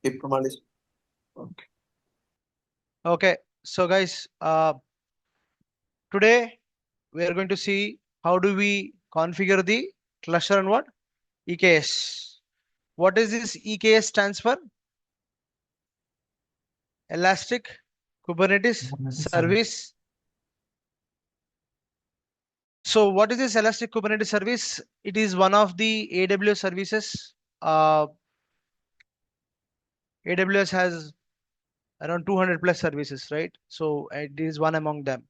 Okay. Okay, so guys, today we are going to see how do we configure the cluster and what EKS. What is this EKS stands for? Elastic Kubernetes Service. So what is this Elastic Kubernetes Service? It is one of the AWS services. AWS has around 200 plus services, right? So it is one among them.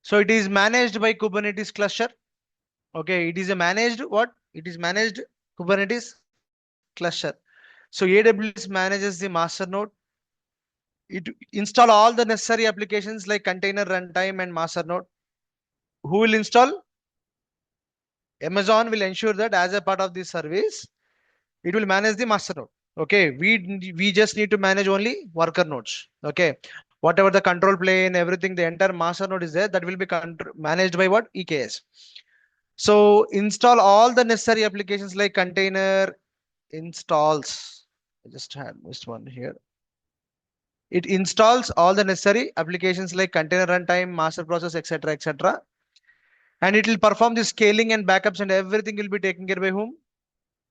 So it is managed by Kubernetes cluster. Okay, it is a managed what? It is managed Kubernetes cluster. So AWS manages the master node. It install all the necessary applications like container runtime and master node. Who will install? Amazon will ensure that as a part of this service, it will manage the master node. Okay, we just need to manage only worker nodes. Okay, whatever the control plane, everything, the entire master node is there, that will be managed by what? EKS. So install all the necessary applications like container installs. I just had missed one here. It installs all the necessary applications like container runtime, master process, etc., etc. And it will perform the scaling and backups and everything will be taken care by whom?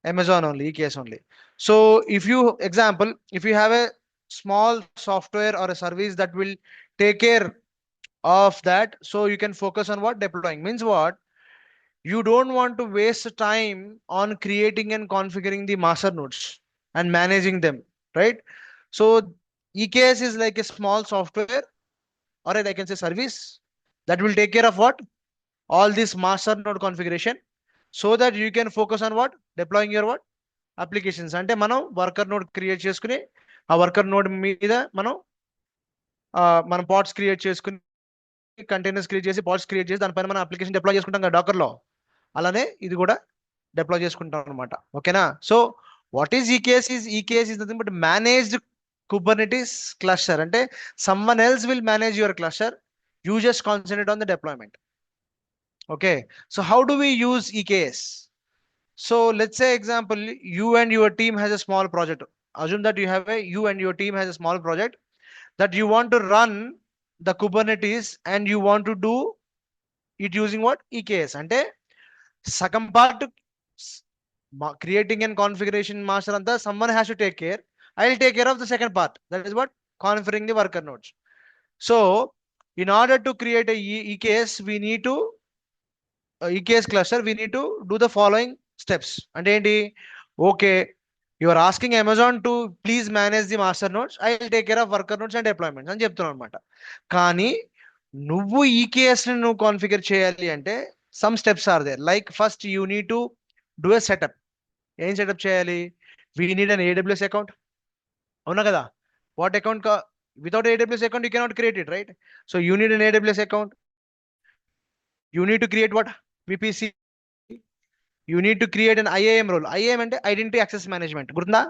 Amazon only, EKS only. So if you, example, if you have a small software or a service that will take care of that, so you can focus on what? Deploying. Means what? You don't want to waste time on creating and configuring the master nodes and managing them, right? So EKS is like a small software, or I can say service, that will take care of what? All this master node configuration, so that you can focus on what? Deploying your what? Applications. అంటే మనం worker node create చేసుకుని ఆ worker node మీద మనం pads create చేసుకుని containers create చేసి pads create చేసి దానిపైన మనం అప్లికేషన్ డిప్లాయ్ చేసుకుంటాం కదా డాకర్లో, అలానే ఇది కూడా డిప్లాయ్ చేసుకుంటాం అనమాట. ఓకేనా? So what is EKS is nothing but managed Kubernetes cluster. అంటే someone else will manage your cluster, you just concentrate on the deployment. Okay, so how do we use EKS? So let's say example, you and your team has a small project. Assume that you and your team has a small project that you want to run the Kubernetes and you want to do it using what? EKS. అంటే సగం part creating and configuration master anta someone has to take care. I'll take care of the second part, that is what? Configuring the worker nodes. So in order to create a EKS, we need to EKS cluster, we need to do the following steps. అంటే ఏంటి? Okay, you are asking Amazon to please manage the master notes, I will take care of worker notes and deployments అని చెప్తున్నాను అనమాట. కానీ నువ్వు EKS ని నువ్వు configure చేయాలి అంటే some steps are there. Like first you need to do a setup. ఏం సెటప్ చేయాలి? We need an AWS account. అవునా కదా? What account? Without AWS account you cannot create it, right? So you need an AWS account. You need to create what? VPC. You need to create an IAM role. IAM అంటే identity access management. గుర్తుందా?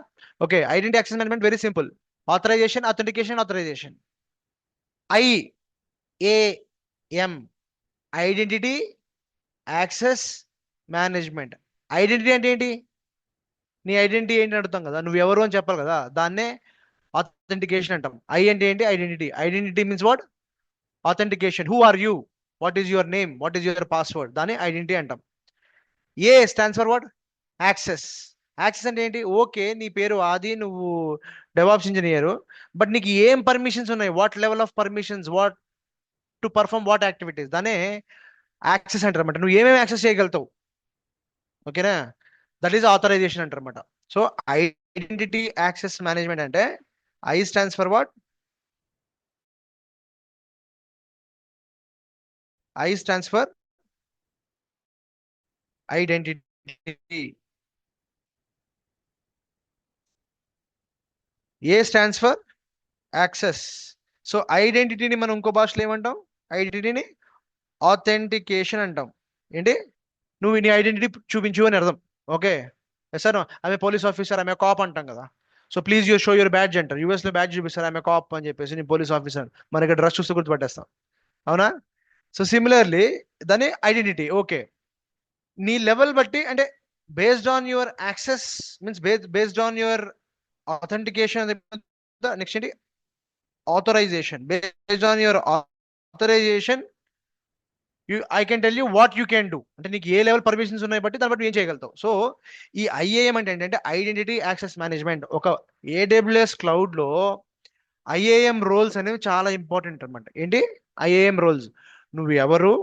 Okay, identity access management very simple. Authorisation, authentication, authorisation. IAM, identity access management. Identity అంటే ఏంటి? నీ identity ఏంటి అడుగుతాం కదా, నువ్వు ఎవరు అని చెప్పాలి కదా, దాన్నే ఆథెంటికేషన్ అంటాం. ఐ అంటే ఏంటి? Identity. Identity means what? Authentication. Who are you? What is your name? What is your password? దాన్ని ఐడెంటిటీ అంటాం. A stands for what? Access. Access అంటే ఏంటి? ఓకే, నీ పేరు ఆది, నువ్వు డెవాప్స్ ఇంజనీర్, బట్ నీకు ఏం పర్మిషన్స్ ఉన్నాయి? What level of permissions, what to perform what activities, దానే యాక్సెస్ అంటారు అనమాట. నువ్వు ఏమేమి యాక్సెస్ చేయగలుగుతావు? ఓకేనా? దట్ ఈస్ ఆథరైజేషన్ అంటారు అనమాట. సో ఐడెంటిటీ యాక్సెస్ మేనేజ్మెంట్ అంటే I stands for what? I stands for identity. A stands for access. So ఐడెంటిటీని మనం ఇంకో భాషలో ఏమంటాం? ఐడెంటిటీని ఆథెంటికేషన్ అంటాం. ఏంటి? నువ్వు నీ ఐడెంటిటీ చూపించు అని అర్థం. ఓకే, సార్ ఆమె పోలీస్ ఆఫీసర్, ఆమె కాప్ అంటాం కదా. So please you show your badge అంటారు. యూఎస్లో బ్యాడ్జ్ చూపిస్తారు, ఆమె కాప్ అని చెప్పేసి, నీ పోలీస్ ఆఫీసర్. మన ఇక్కడ డ్రెస్ చూస్తే గుర్తుపట్టేస్తాం, అవునా? సో సిమిలర్లీ దాని ఐడెంటిటీ. ఓకే, నీ లెవెల్ బట్టి, అంటే based on your access means based on your authentication the next ఏంటి authorization. Based on your authorization I can tell you what you can do. అంటే నీకు ఏ లెవెల్ పర్మిషన్స్ ఉన్నాయి బట్టి దాన్ని బట్టి ఏం చేయగలుగుతావు. సో ఈ ఐఏఎం అంటే ఏంటంటే ఐడెంటిటీ యాక్సెస్ మేనేజ్మెంట్. ఒక ఏడబ్ల్యూఎస్ క్లౌడ్ లో ఐఏఎం రోల్స్ అనేవి చాలా ఇంపార్టెంట్ అనమాట. ఏంటి ఐఏఎం రోల్స్? నువ్వు ఎవరు,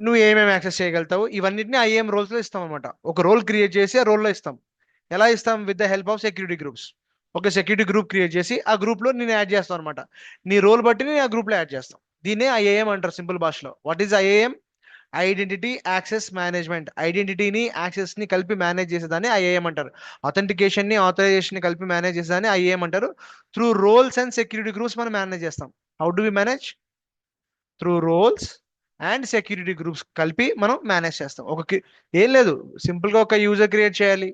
నువ్వు ఏమేమి యాక్సెస్ చేయగలుగుతావు, ఇవన్నిటిని ఐఏఎం రోల్స్ లో ఇస్తాం అనమాట. ఒక రోల్ క్రియేట్ చేసి ఆ రోల్లో ఇస్తాం. ఎలా ఇస్తాం? With the help of security groups. ఒక సెక్యూరిటీ గ్రూప్ క్రియేట్ చేసి ఆ గ్రూప్ లో నేను యాడ్ చేస్తాను అనమాట. నీ రోల్ బట్టి నేను ఆ గ్రూప్ లో యాడ్ చేస్తాం. దీన్నే ఐఏఎం అంటారు సింపుల్ భాషలో. What is IAM? Identity access management. ఐడెంటిటీని యాక్సెస్ ని కలిపి మేనేజ్ చేసేదాన్ని ఐఏఎం అంటారు. అథెంటికేషన్ ని ఆథరైజేషన్ ని కలిపి మేనేజ్ చేసేదాన్ని ఐఏఎం అంటారు. Through roles and security groups మనం మేనేజ్ చేస్తాం. How do we manage? Through roles and security groups కలిపి మనం మేనేజ్ చేస్తాం. ఏం లేదు, సింపుల్ గా ఒక యూజర్ క్రియేట్ చేయాలి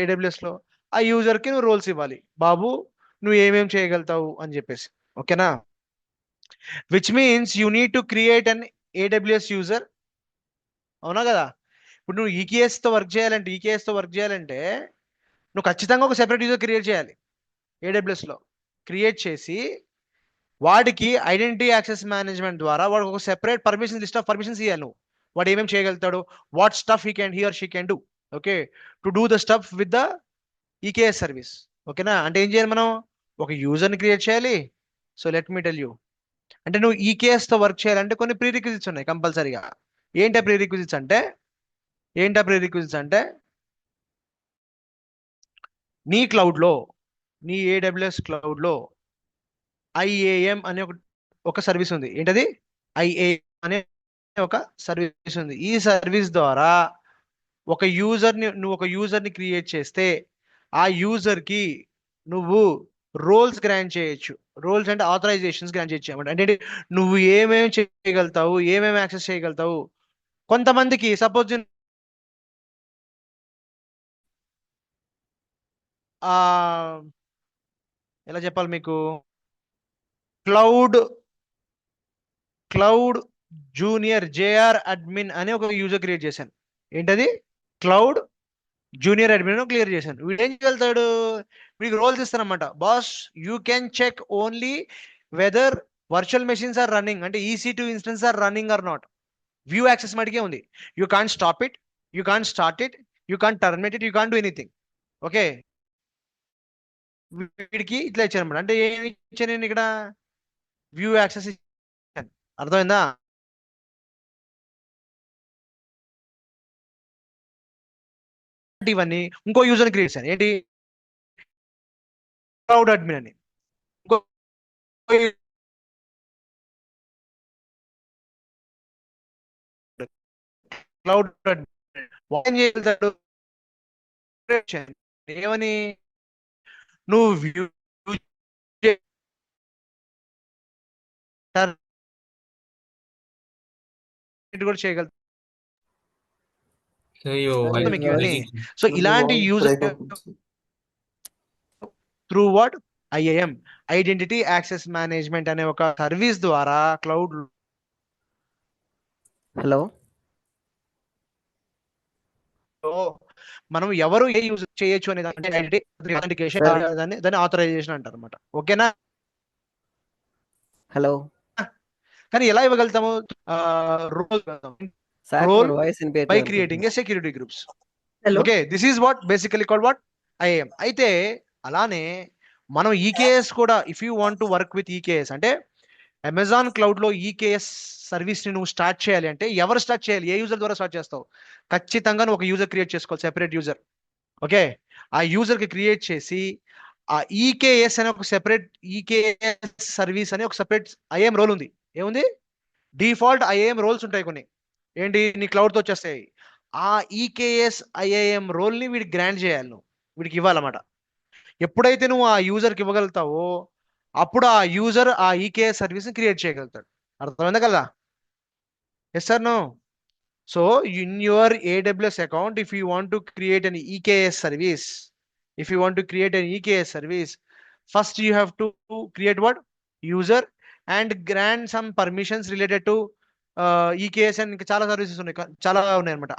ఏడబ్ల్యూఎస్ లో. ఆ యూజర్ కి నువ్వు రోల్స్ ఇవ్వాలి. బాబు నువ్వు ఏమేం చేయగలుగుతావు అని చెప్పేసి. ఓకేనా? Which means you need to create an AWS user. అవునా కదా? ఇప్పుడు నువ్వు ఈకేఎస్ తో వర్క్ చేయాలంటే నువ్వు ఖచ్చితంగా ఒక సెపరేట్ యూజర్ క్రియేట్ చేయాలి ఏడబ్ల్యూఎస్ లో. క్రియేట్ చేసి వాడికి ఐడెంటిటీ యాక్సెస్ మేనేజ్మెంట్ ద్వారా వాడికి ఒక separate permission list of permissions ఇవ్వాలి. నువ్వు వాడు ఏమేమి చేయగలుగుతాడు, what stuff he or she can do. Okay, to do the stuff with the EKS service. ఓకేనా? అంటే ఏం చేయాలి మనం? ఒక యూజర్ని క్రియేట్ చేయాలి. So let me tell you. అంటే నువ్వు ఈకేఎస్ తో వర్క్ చేయాలంటే కొన్ని ప్రీ రిక్విజిట్స్ ఉన్నాయి కంపల్సరీగా. ఏంటా ప్రీ రిక్విజిట్స్ అంటే నీ క్లౌడ్లో, నీ ఏడబ్ల్యూఎస్ క్లౌడ్లో ఐఏఎం అనే ఒక సర్వీస్ ఉంది. ఏంటది? ఐఏఎం అనే ఒక సర్వీస్ ఉంది. ఈ సర్వీస్ ద్వారా నువ్వు ఒక యూజర్ని క్రియేట్ చేస్తే ఆ యూజర్కి నువ్వు రోల్స్ గ్రాంట్ చేయొచ్చు. రోల్స్ అంటే ఆథరైజేషన్స్ గ్రాంట్ చేయొచ్చు అన్నమాట. అంటే నువ్వు ఏమేమి చేయగలుగుతావు, ఏమేమి యాక్సెస్ చేయగలుగుతావు. కొంతమందికి సపోజ్ ఎలా చెప్పాలి మీకు, cloud cloud junior JR admin అనే ఒక యూజర్ క్రియేట్ చేశాను. ఏంటది? క్లౌడ్ జూనియర్ అడ్మిన్ క్లియర్ చేశాను. వీడు ఏం వెళ్తాడు? వీడికి రోల్స్ ఇస్తానమాట. Boss you can check only whether virtual machines are running, అంటే EC2 instance are running or not. View access మటుకే ఉంది. You can't stop it, you can't start it, you can't terminate it, you can't do anything. Okay, వీడికి ఇట్లా ఇచ్చాను అనమాట. అంటే ఏమి ఇచ్చాను నేను ఇక్కడ? వ్యూ యాక్సెస్ ఇచ్చాను. అర్థమైందా? ఇవన్నీ ఇంకో యూజర్ క్రియేట్ చేశాను. ఏంటి? క్లౌడ్ అడ్మిన్ అని. ఇంకో క్లౌడ్ అడ్మిన్ ఏం చేయగలుగుతాడు? ఏమని? నువ్వు వ్యూ కూడా చేయగలుగుతావు. అయ్యో Sorry, వాయిస్ మీకు voice ఇవన్నీ. breaking. సో మళ్ళీ ఇలాంటి voice యూజర్ break అవుతుంది. Through what? IAM, identity access management అనే ఒక సర్వీస్ ద్వారా క్లౌడ్ హలో లో మనం ఎవరు ఏ యూజ్ చేయొచ్చు అనే ఐడెంటికేషన్, Sir. దాన్ని ఆథరైజేషన్ అంటారు అనమాట. ఓకేనా? హలో కానీ ఎలా ఇవ్వగలుగుతాము? రోల్ సార్ రోల్ వాయిస్ బై వినిపించట్లేదు creating a security groups. Hello okay, this is what basically called what? IAM. అయితే అలానే మనం ఈకేఎస్ కూడా, if you want to work with EKS అంటే అమెజాన్ క్లౌడ్ లో ఈకేఎస్ సర్వీస్ ని నువ్వు స్టార్ట్ చేయాలి అంటే ఎవరు స్టార్ట్ చేయాలి? ఏ యూజర్ ద్వారా స్టార్ట్ చేస్తావు? ఖచ్చితంగా నువ్వు ఒక యూజర్ క్రియేట్ చేసుకోవాలి, సెపరేట్ యూజర్. ఓకే, ఆ యూజర్ కి క్రియేట్ చేసి ఆ ఈకేఎస్ అనే ఒక సెపరేట్ ఈకేఎస్ సర్వీస్ అనే ఒక సెపరేట్ ఐఏఎం రోల్ ఉంది. ఏముంది? డిఫాల్ట్ ఐఏఎం రోల్స్ ఉంటాయి కొన్ని. ఏంటి? నీ క్లౌడ్ తో వచ్చేస్తాయి. ఆ ఈకేఎస్ ఐఏఎం రోల్ ని వీడికి గ్రాంట్ చేయాలి, నువ్వు వీడికి ఇవ్వాలన్నమాట. ఎప్పుడైతే నువ్వు ఆ యూజర్కి ఇవ్వగలుగుతావో అప్పుడు ఆ యూజర్ ఆ ఈకేఎస్ సర్వీస్ ని క్రియేట్ చేయగలుగుతాడు. అర్థమైందా కదా? Yes sir no? So in your AWS account, if you want to create an EKS service, first you have to create what? User and grant some permissions related to EKS and ఇంకా చాలా services ఉన్నాయి, చాలా ఉన్నాయి అనమాట.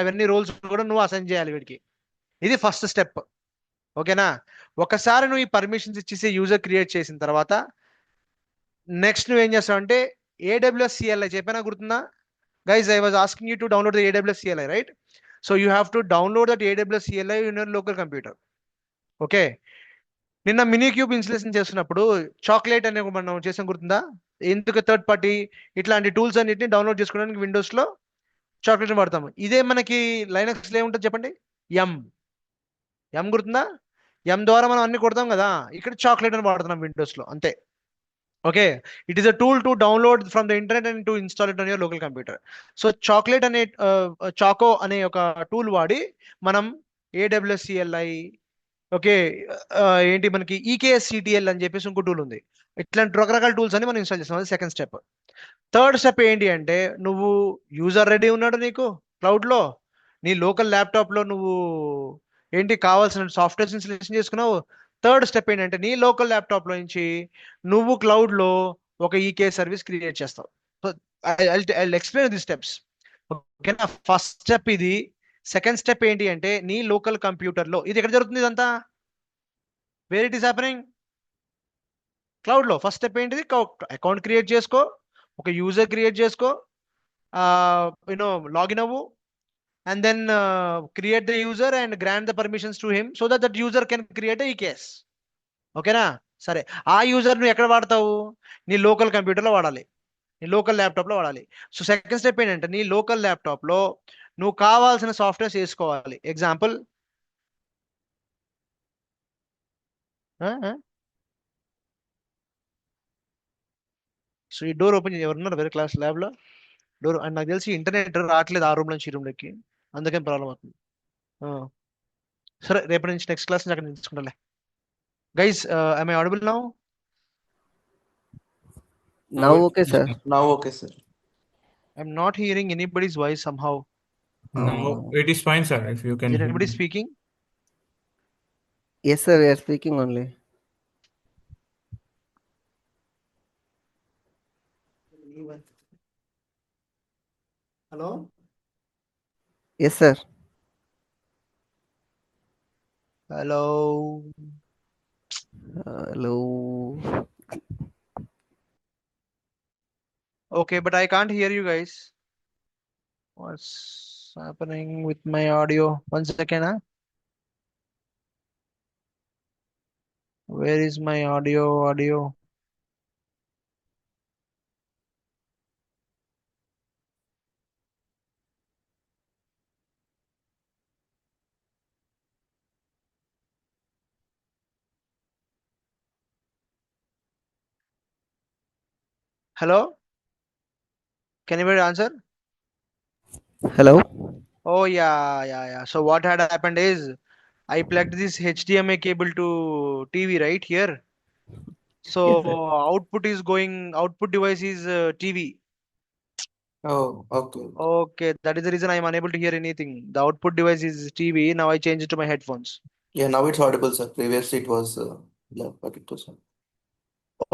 అవన్నీ roles కూడా నువ్వు assign చేయాలి వీడికి. ఇది ఫస్ట్ స్టెప్. ఓకేనా? ఒకసారి నువ్వు ఈ పర్మిషన్స్ ఇచ్చేసి యూజర్ క్రియేట్ చేసిన తర్వాత నెక్స్ట్ నువ్వు ఏం చేస్తావు అంటే ఏడబ్ల్యూఎస్ సిఎల్ఐ చెప్పానా, గుర్తుందా guys? I was asking you to download the AWS CLI, right? So you have to download that AWS CLI in your local computer. Okay. నిన్న మినీ క్యూబ్ ఇన్స్టలేషన్ చేస్తున్నప్పుడు చాక్లెట్ అనే మనం చేసాం, గుర్తుందా? ఎందుకు థర్డ్ పార్టీ ఇట్లాంటి టూల్స్ అన్నిటిని download చేసుకోవడానికి విండోస్ లో చాక్లెట్ వాడతాము. ఇదే మనకి లైనక్స్ లో ఏముంటుంది చెప్పండి? ఎం. ఎం గుర్తుందా? ఎం ద్వారా మనం అన్ని కొడతాం కదా, ఇక్కడ చాక్లెట్ అని వాడుతున్నాం విండోస్ లో, అంతే. Okay. It is a tool to download from the internet and to install it on your local computer. So chocolate అనే చాకో అనే ఒక టూల్ వాడి మనం ఏడబ్ల్యూఎస్సిఎల్ఐ, ఓకే, ఏంటి మనకి ఈకేఎస్సిటిఎల్ అని చెప్పేసి ఇంకో టూల్ ఉంది. ఇట్లాంటి రకరకాల టూల్స్ అని మనం ఇన్స్టాల్ చేస్తాం. అది సెకండ్ స్టెప్. థర్డ్ స్టెప్ ఏంటి అంటే నువ్వు యూజర్ రెడీ ఉన్నాడు నీకు క్లౌడ్లో, నీ లోకల్ ల్యాప్టాప్లో నువ్వు ఏంటి కావాల్సిన సాఫ్ట్వేర్స్ ఇన్స్టాలేషన్ చేసుకున్నావు. థర్డ్ స్టెప్ ఏంటంటే నీ లోకల్ ల్యాప్టాప్లో నుంచి నువ్వు క్లౌడ్లో ఒక ఈకే సర్వీస్ క్రియేట్ చేస్తావు. So I explain the steps. ఓకేనా? ఫస్ట్ స్టెప్ ఇది. సెకండ్ స్టెప్ ఏంటి అంటే నీ లోకల్ కంప్యూటర్లో, ఇది ఎక్కడ జరుగుతుంది ఇదంతా? Where it is happening? క్లౌడ్లో. ఫస్ట్ స్టెప్ ఏంటిది? అకౌంట్ క్రియేట్ చేసుకో, ఒక యూజర్ క్రియేట్ చేసుకో, యూనో లాగిన్ అవ్వు, and then create the user and grant the permissions to him so that that user can create a EKS. ఓకేనా? సరే, ఆ user నువ్వు ఎక్కడ వాడతావు? నీ లోకల్ కంప్యూటర్లో వాడాలి, నీ లోకల్ ల్యాప్టాప్లో వాడాలి. సో సెకండ్ స్టెప్ ఏంటంటే నీ లోకల్ ల్యాప్టాప్లో నువ్వు కావాల్సిన సాఫ్ట్వేర్స్ వేసుకోవాలి. ఎగ్జాంపుల్, సో ఈ డోర్ ఓపెన్ చేసి ఎవరున్నారు వేరే క్లాస్ ల్యాబ్లో? డోర్ అండ్ నాకు తెలిసి ఇంటర్నెట్ రావట్లేదు ఆ రూమ్ నుంచి ఈ రూమ్లోకి, అందుకని ప్రాబ్లం అవుతుంది. సరే, రేపటి నుంచి నెక్స్ట్ క్లాస్ నుంచి అక్కడ తీసుకుంటాలే. Guys, am I audible now? Now okay, sir. Now okay, sir. I'm not hearing anybody's voice somehow. Now it is fine, sir. If you can Is hear anybody me. speaking? Yes, sir. We are speaking only. Hello? Yes, sir. Hello? Hello. Okay, but I can't hear you guys. What's happening with my audio? One second, huh? Where is my audio? Hello? Can anybody answer? Hello. Oh, yeah. So what had happened is I plugged this HDMI cable to TV right here. So Yes, sir. output device is TV. Oh, okay. Okay, that is the reason I am unable to hear anything. The output device is TV. Now I change it to my headphones. Yeah, now it's audible, sir. Previously it was yeah, but it was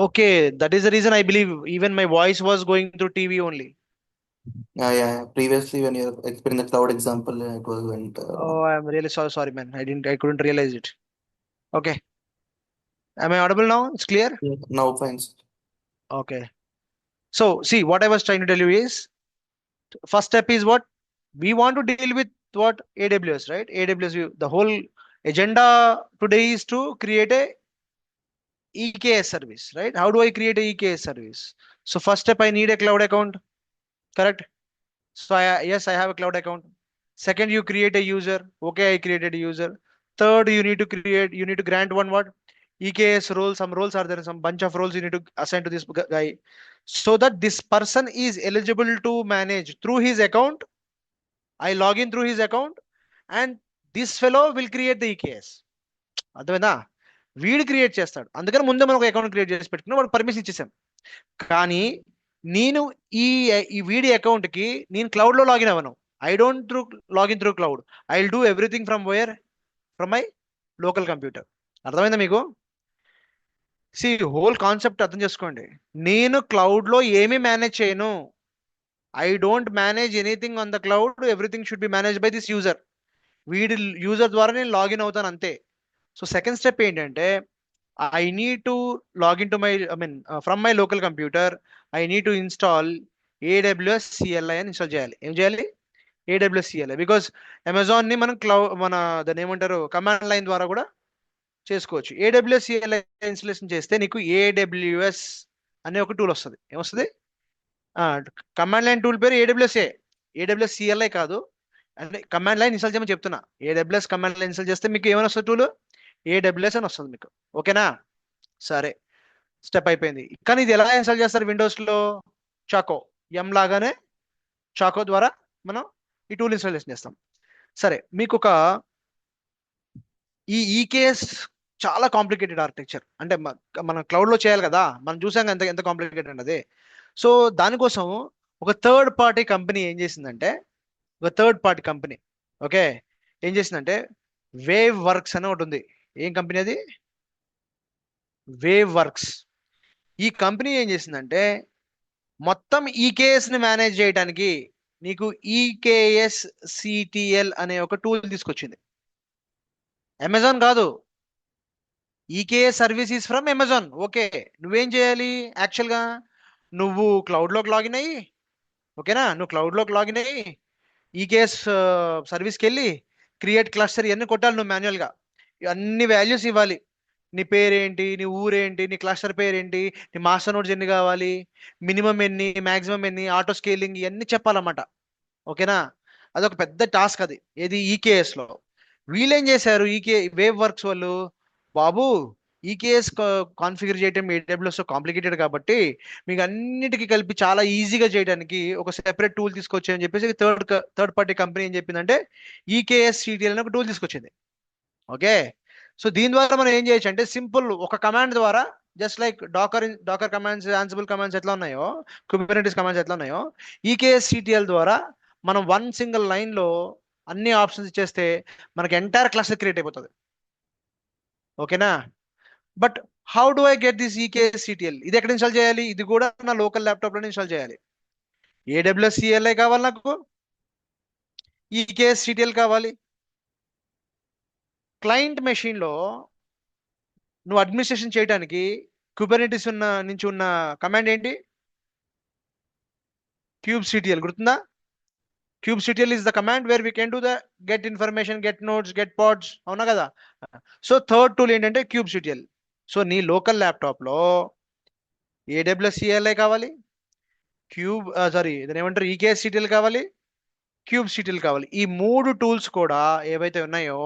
Okay, that is the reason I believe even my voice was going through TV only. yeah. Previously, when you're explaining the cloud example, it was went Oh, I'm really sorry, man. I couldn't realize it. Okay. Am I audible now? It's clear? yeah, now fine, sir. Okay. So, see, what I was trying to tell you is, first step is what? We want to deal with what? AWS, right? The whole agenda today is to create a EKS service, right? How do I create a EKS service? So first step, I need a cloud account, correct? So yes, I have a cloud account. Second, you create a user. Okay, I created a user. Third, you need to grant one what? EKS role. Some roles are there, some bunch of roles you need to assign to this guy so that this person is eligible to manage through his account. I log in through his account and this fellow will create the EKS. అర్థమైందా? వీడు create చేస్తాడు. అందుకని ముందే మనం ఒక account create చేసి పెట్టుకుని వాడు పర్మిషన్ ఇచ్చేసాం. కానీ నేను ఈ వీడి అకౌంట్ కి నేను క్లౌడ్ లో లాగిన్ అవ్వను. I don't login through cloud. I will do everything from my local computer. అర్థమైందా మీకు? సి హోల్ కాన్సెప్ట్ అర్థం చేసుకోండి. నేను క్లౌడ్ లో ఏమీ మేనేజ్ చేయను. I don't manage anything on the cloud. Everything should be manage by this user. వీడి user ద్వారా నేను లాగిన్ అవుతాను అంతే. సో సెకండ్ స్టెప్ ఏంటంటే I need to log in to my from my local computer I need to install AWS CLI అని install చేయాలి. ఏం చేయాలి? AWS CLI. బికాస్ అమెజాన్ని మనం మన దాన్ని ఏమంటారు కమాండ్ లైన్ ద్వారా కూడా చేసుకోవచ్చు. AWS CLI ఇన్స్టాలేషన్ చేస్తే నీకు AWS అనే ఒక టూల్ వస్తుంది. ఏమొస్తుంది? కమాండ్ లైన్ టూల్ పేరు AWS CLI కాదు, అంటే కమాండ్ లైన్ ఇన్స్టాల్ చేయమని చెప్తున్నా. AWS కమాండ్ లైన్ ఇన్స్టాల్ చేస్తే మీకు ఏమైనా వస్తుంది? టూల్ AWS అని వస్తుంది మీకు. ఓకేనా? సరే, స్టెప్ అయిపోయింది. కానీ ఇది ఎలా ఇన్స్టాల్ చేస్తారు విండోస్లో? చాకో లాగానే చాకో ద్వారా మనం ఈ టూల్ ఇన్స్టాలేషన్ చేస్తాం. సరే, మీకు ఒక ఈకేఎస్ చాలా కాంప్లికేటెడ్ ఆర్కిటెక్చర్, అంటే మనం క్లౌడ్లో చేయాలి కదా, మనం చూసాం ఎంత ఎంత కాంప్లికేటెడ్ అది. సో దానికోసం ఒక థర్డ్ పార్టీ కంపెనీ ఏం చేసిందంటే, ఓకే, ఏం చేసిందంటే వేవ్ వర్క్స్ అని ఒకటి ఉంది. ఏం కంపెనీ అది? Wave works. ఈ కంపెనీ ఏం చేసిందంటే మొత్తం ఈకేఎస్ని మేనేజ్ చేయడానికి నీకు ఈకేఎస్ CTL అనే ఒక టూల్ తీసుకొచ్చింది. అమెజాన్ కాదు, EKS services from Amazon. Okay, నువ్వేం చేయాలి? యాక్చువల్గా నువ్వు క్లౌడ్లోకి లాగిన్ అయ్యి, ఓకేనా, నువ్వు క్లౌడ్లోకి లాగిన్ అయ్యి ఈకేఎస్ సర్వీస్కి వెళ్ళి క్రియేట్ క్లస్టర్ ఇవన్నీ కొట్టాలి నువ్వు మాన్యువల్గా. అన్ని వాల్యూస్ ఇవ్వాలి. నీ పేరేంటి, నీ ఊరేంటి, నీ క్లస్టర్ పేరేంటి, నీ మాస్టర్ నోట్స్ ఎన్ని కావాలి, మినిమం ఎన్ని, మ్యాక్సిమం ఎన్ని, ఆటో స్కేలింగ్ ఇవన్నీ చెప్పాలన్నమాట. ఓకేనా? అదొక పెద్ద టాస్క్ అది. ఏది? ఈకేఎస్లో. వీళ్ళేం చేశారు, వేవ్ వర్క్స్ వాళ్ళు, బాబు ఈకేఎస్ కాన్ఫిగర్ చేయడం AWS కాంప్లికేటెడ్ కాబట్టి మీకు అన్నిటికీ కలిపి చాలా ఈజీగా చేయడానికి ఒక సెపరేట్ టూల్ తీసుకొచ్చాయని చెప్పేసి థర్డ్ పార్టీ కంపెనీ ఏం చెప్పిందంటే EKS CTL అని ఒక టూల్ తీసుకొచ్చింది. ఓకే, సో దీని ద్వారా మనం ఏం చేయొచ్చు అంటే సింపుల్ ఒక కమాండ్ ద్వారా, just like Docker commands, Ansible commands ఎట్లా ఉన్నాయో, కుబర్నెటిస్ కమాండ్స్ ఎట్లా ఉన్నాయో, EKS CTL ద్వారా మనం వన్ సింగిల్ లైన్లో అన్ని ఆప్షన్స్ ఇచ్చేస్తే మనకి ఎంటైర్ క్లస్టర్ క్రియేట్ అయిపోతుంది. ఓకేనా? But how do I get this EKS CTL? ఇది ఎక్కడ ఇన్స్టాల్ చేయాలి? ఇది కూడా నా లోకల్ ల్యాప్టాప్లో ఇన్స్టాల్ చేయాలి. AWS CLI కావాలి, నాకు EKS CTL కావాలి. క్లయింట్ మెషిన్లో నువ్వు అడ్మినిస్ట్రేషన్ చేయడానికి కుబర్నెటిస్ నుంచి ఉన్న కమాండ్ ఏంటి? kubectl. గుర్తుందా? kubectl is the command where we can do the get information, get nodes, get pods. అవునా కదా? సో థర్డ్ టూల్ ఏంటంటే kubectl. సో నీ లోకల్ ల్యాప్టాప్లో AWS CLI కావాలి, దాని ఏమంటారు EKS CTL కావాలి, kubectl కావాలి. ఈ మూడు టూల్స్ కూడా ఏవైతే ఉన్నాయో,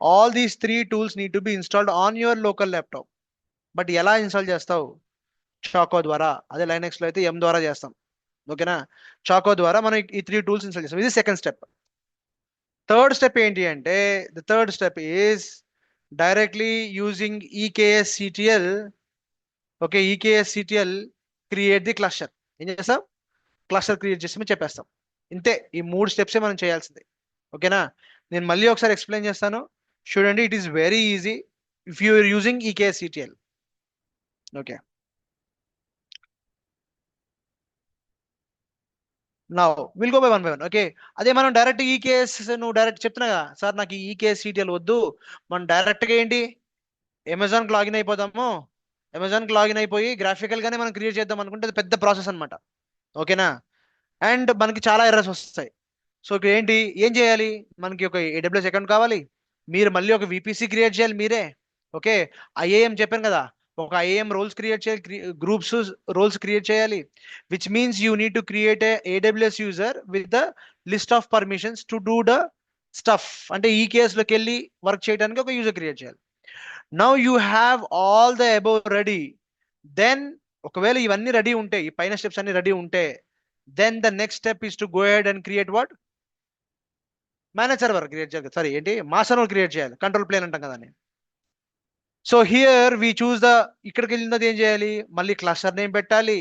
all these 3 tools need to be installed on your local laptop. But ఎలా ఇన్స్టాల్ చేస్తావు? చాకో ద్వారా. అదే లైనక్స్లో అయితే M ద్వారా చేస్తాం. ఓకేనా? చాకో ద్వారా మనం ఈ 3 టూల్స్ ఇన్స్టాల్ చేస్తాం. ఇది సెకండ్ స్టెప్. థర్డ్ స్టెప్ ఏంటి అంటే, the third step is directly using EKS CTL. Okay, EKS CTL create the cluster. ఏం చేస్తాం? క్లస్టర్ క్రియేట్ చేసి చెప్పేస్తాం. ఇంతే, ఈ 3 స్టెప్సే మనం చేయాల్సింది. ఓకేనా? నేను మళ్ళీ ఒకసారి ఎక్స్ప్లెయిన్ చేస్తాను, చూడండి. It is very easy if you are using EKS CTL. Okay, now will go by one. Okay, అదే మనం డైరెక్ట్ EKS, నువ్వు డైరెక్ట్ చెప్తున్నా కదా సార్ నాకు EKS CTL వద్దు, మనం డైరెక్ట్గా ఏంటి అమెజాన్కి లాగిన్ అయిపోదాము. అమెజాన్కి లాగిన్ అయిపోయి గ్రాఫికల్గానే మనం క్రియేట్ చేద్దాం అనుకుంటే అది పెద్ద ప్రాసెస్ అనమాట. ఓకేనా? అండ్ మనకి చాలా ఎర్రర్స్ వస్తాయి. సో ఇక్కడ ఏం చేయాలి? మనకి ఒక AWS అకౌంట్ కావాలి, మీరు మళ్ళీ ఒక VPC క్రియేట్ చేయాలి మీరే. ఓకే, IAM చెప్పాను కదా, ఒక IAM రోల్స్ క్రియేట్ చేయాలి, గ్రూప్స్ రోల్స్ క్రియేట్ చేయాలి, which means you need to create a AWS user with the list of permissions to do the stuff. అంటే EKSలోకి వెళ్ళి వర్క్ చేయడానికి ఒక యూజర్ క్రియేట్ చేయాలి. Now you have all the above ready. Then ఒకవేళ ఇవన్నీ ready ఉంటే, ఈ పైన స్టెప్స్ అన్ని రెడీ ఉంటే, then the next step is to go ahead and create what? Manage server create చేయాలి. మాస్టర్ నోడ్ క్రియేట్ చేయాలి, కంట్రోల్ ప్లేన్ అంటాం కదా. సో హియర్ వి చూస్ ఇక్కడికి వెళ్ళినది ఏం చేయాలి? మళ్ళీ క్లస్టర్ నేమ్ పెట్టాలి,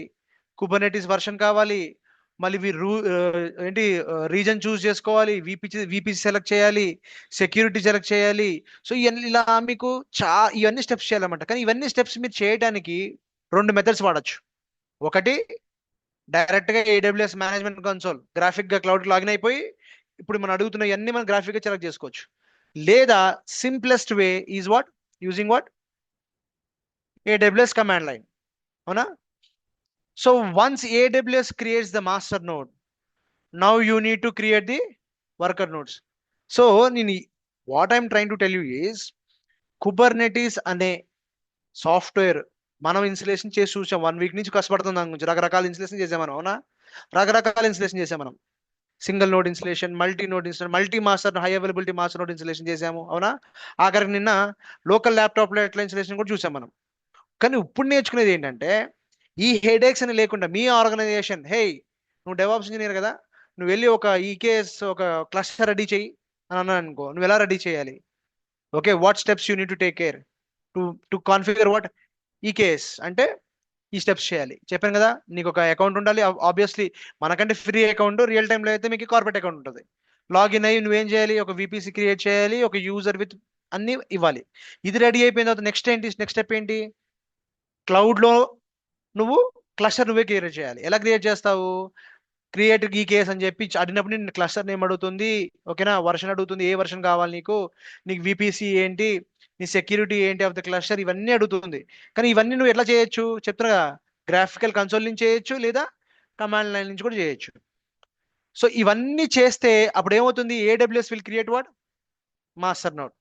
కుబర్నెటిస్ వర్షన్ కావాలి, మళ్ళీ రీజన్ చూస్ చేసుకోవాలి, VPC సెలెక్ట్ చేయాలి, సెక్యూరిటీ సెలెక్ట్ చేయాలి. సో ఇలా మీకు ఇవన్నీ స్టెప్స్ చేయాలన్నమాట. కానీ ఇవన్నీ స్టెప్స్ మీరు చేయడానికి 2 మెథడ్స్ వాడచ్చు. ఒకటి డైరెక్ట్గా AWS మేనేజ్మెంట్ కన్సోల్ గ్రాఫిక్గా క్లౌడ్ లాగిన్ అయిపోయి ఇప్పుడు మనం అడుగుతున్న ఇవన్నీ మనం గ్రాఫిక్గా సెలెక్ట్ చేసుకోవచ్చు. లేదా simplest way is what? using what? AWS command line. అవునా? So once AWS creates the master node, now you need to create the worker nodes. So what I'm trying to tell you is Kubernetes అనే software మనం installation చేసి చూసాం. 1 week నుంచి కష్టపడుతుంది దాని గురించి. రకరకాల ఇన్స్టలేషన్ చేసాం మనం, అవునా? రకరకాల ఇన్స్టలేషన్ చేసాం మనం. Single node installation, multi node installation, multi master high availability master node installation చేసాము, అవునా? ఆఖరికి నిన్న లోకల్ ల్యాప్టాప్లో ఎట్లా ఇన్స్టలేషన్ కూడా చూసాం మనం. కానీ ఇప్పుడు నేర్చుకునేది ఏంటంటే ఈ హెడేక్స్ అని లేకుండా మీ ఆర్గనైజేషన్, హే నువ్వు డెవాప్స్ ఇంజనీర్ కదా, నువ్వు వెళ్ళి ఒక ఈకేఎస్ ఒక క్లస్టర్ రెడీ చేయి అని అన్నాను అనుకో, నువ్వు ఎలా రెడీ చేయాలి? Okay, what steps you need to take care to configure what EKS అంటే ఈ స్టెప్స్ చేయాలి. చెప్పాను కదా, నీకు ఒక అకౌంట్ ఉండాలి. ఆబ్వియస్లీ మనకంటే ఫ్రీ అకౌంట్, రియల్ టైంలో అయితే మీకు కార్పొరేట్ అకౌంట్ ఉంటుంది. లాగిన్ అయ్యి నువ్వేం చేయాలి? ఒక విపిసి క్రియేట్ చేయాలి, ఒక యూజర్ విత్ అన్ని ఇవ్వాలి. ఇది రెడీ అయిపోయిన తర్వాత నెక్స్ట్ స్టెప్ ఏంటి? క్లౌడ్లో నువ్వు క్లస్టర్ నువ్వే క్రియేట్ చేయాలి. ఎలా క్రియేట్ చేస్తావు? క్రియేట్ ఈకేఎస్ అని చెప్పి అడిగినప్పుడు నేను క్లస్టర్ నేమ్ అడుగుతుంది, ఓకేనా? వర్షన్ అడుగుతుంది, ఏ వర్షన్ కావాలి నీకు విపిసి ఏంటి, నీ సెక్యూరిటీ ఏంటి ఆఫ్ ద క్లస్టర్, ఇవన్నీ అడుగుతుంది. కానీ ఇవన్నీ నువ్వు ఎట్లా చేయొచ్చు చెప్తున్నా? గ్రాఫికల్ కన్సోల్ నుంచి చేయొచ్చు, లేదా కమాండ్ లైన్ నుంచి కూడా చేయొచ్చు. సో ఇవన్నీ చేస్తే అప్పుడు ఏమవుతుంది? AWS will create what? Master node.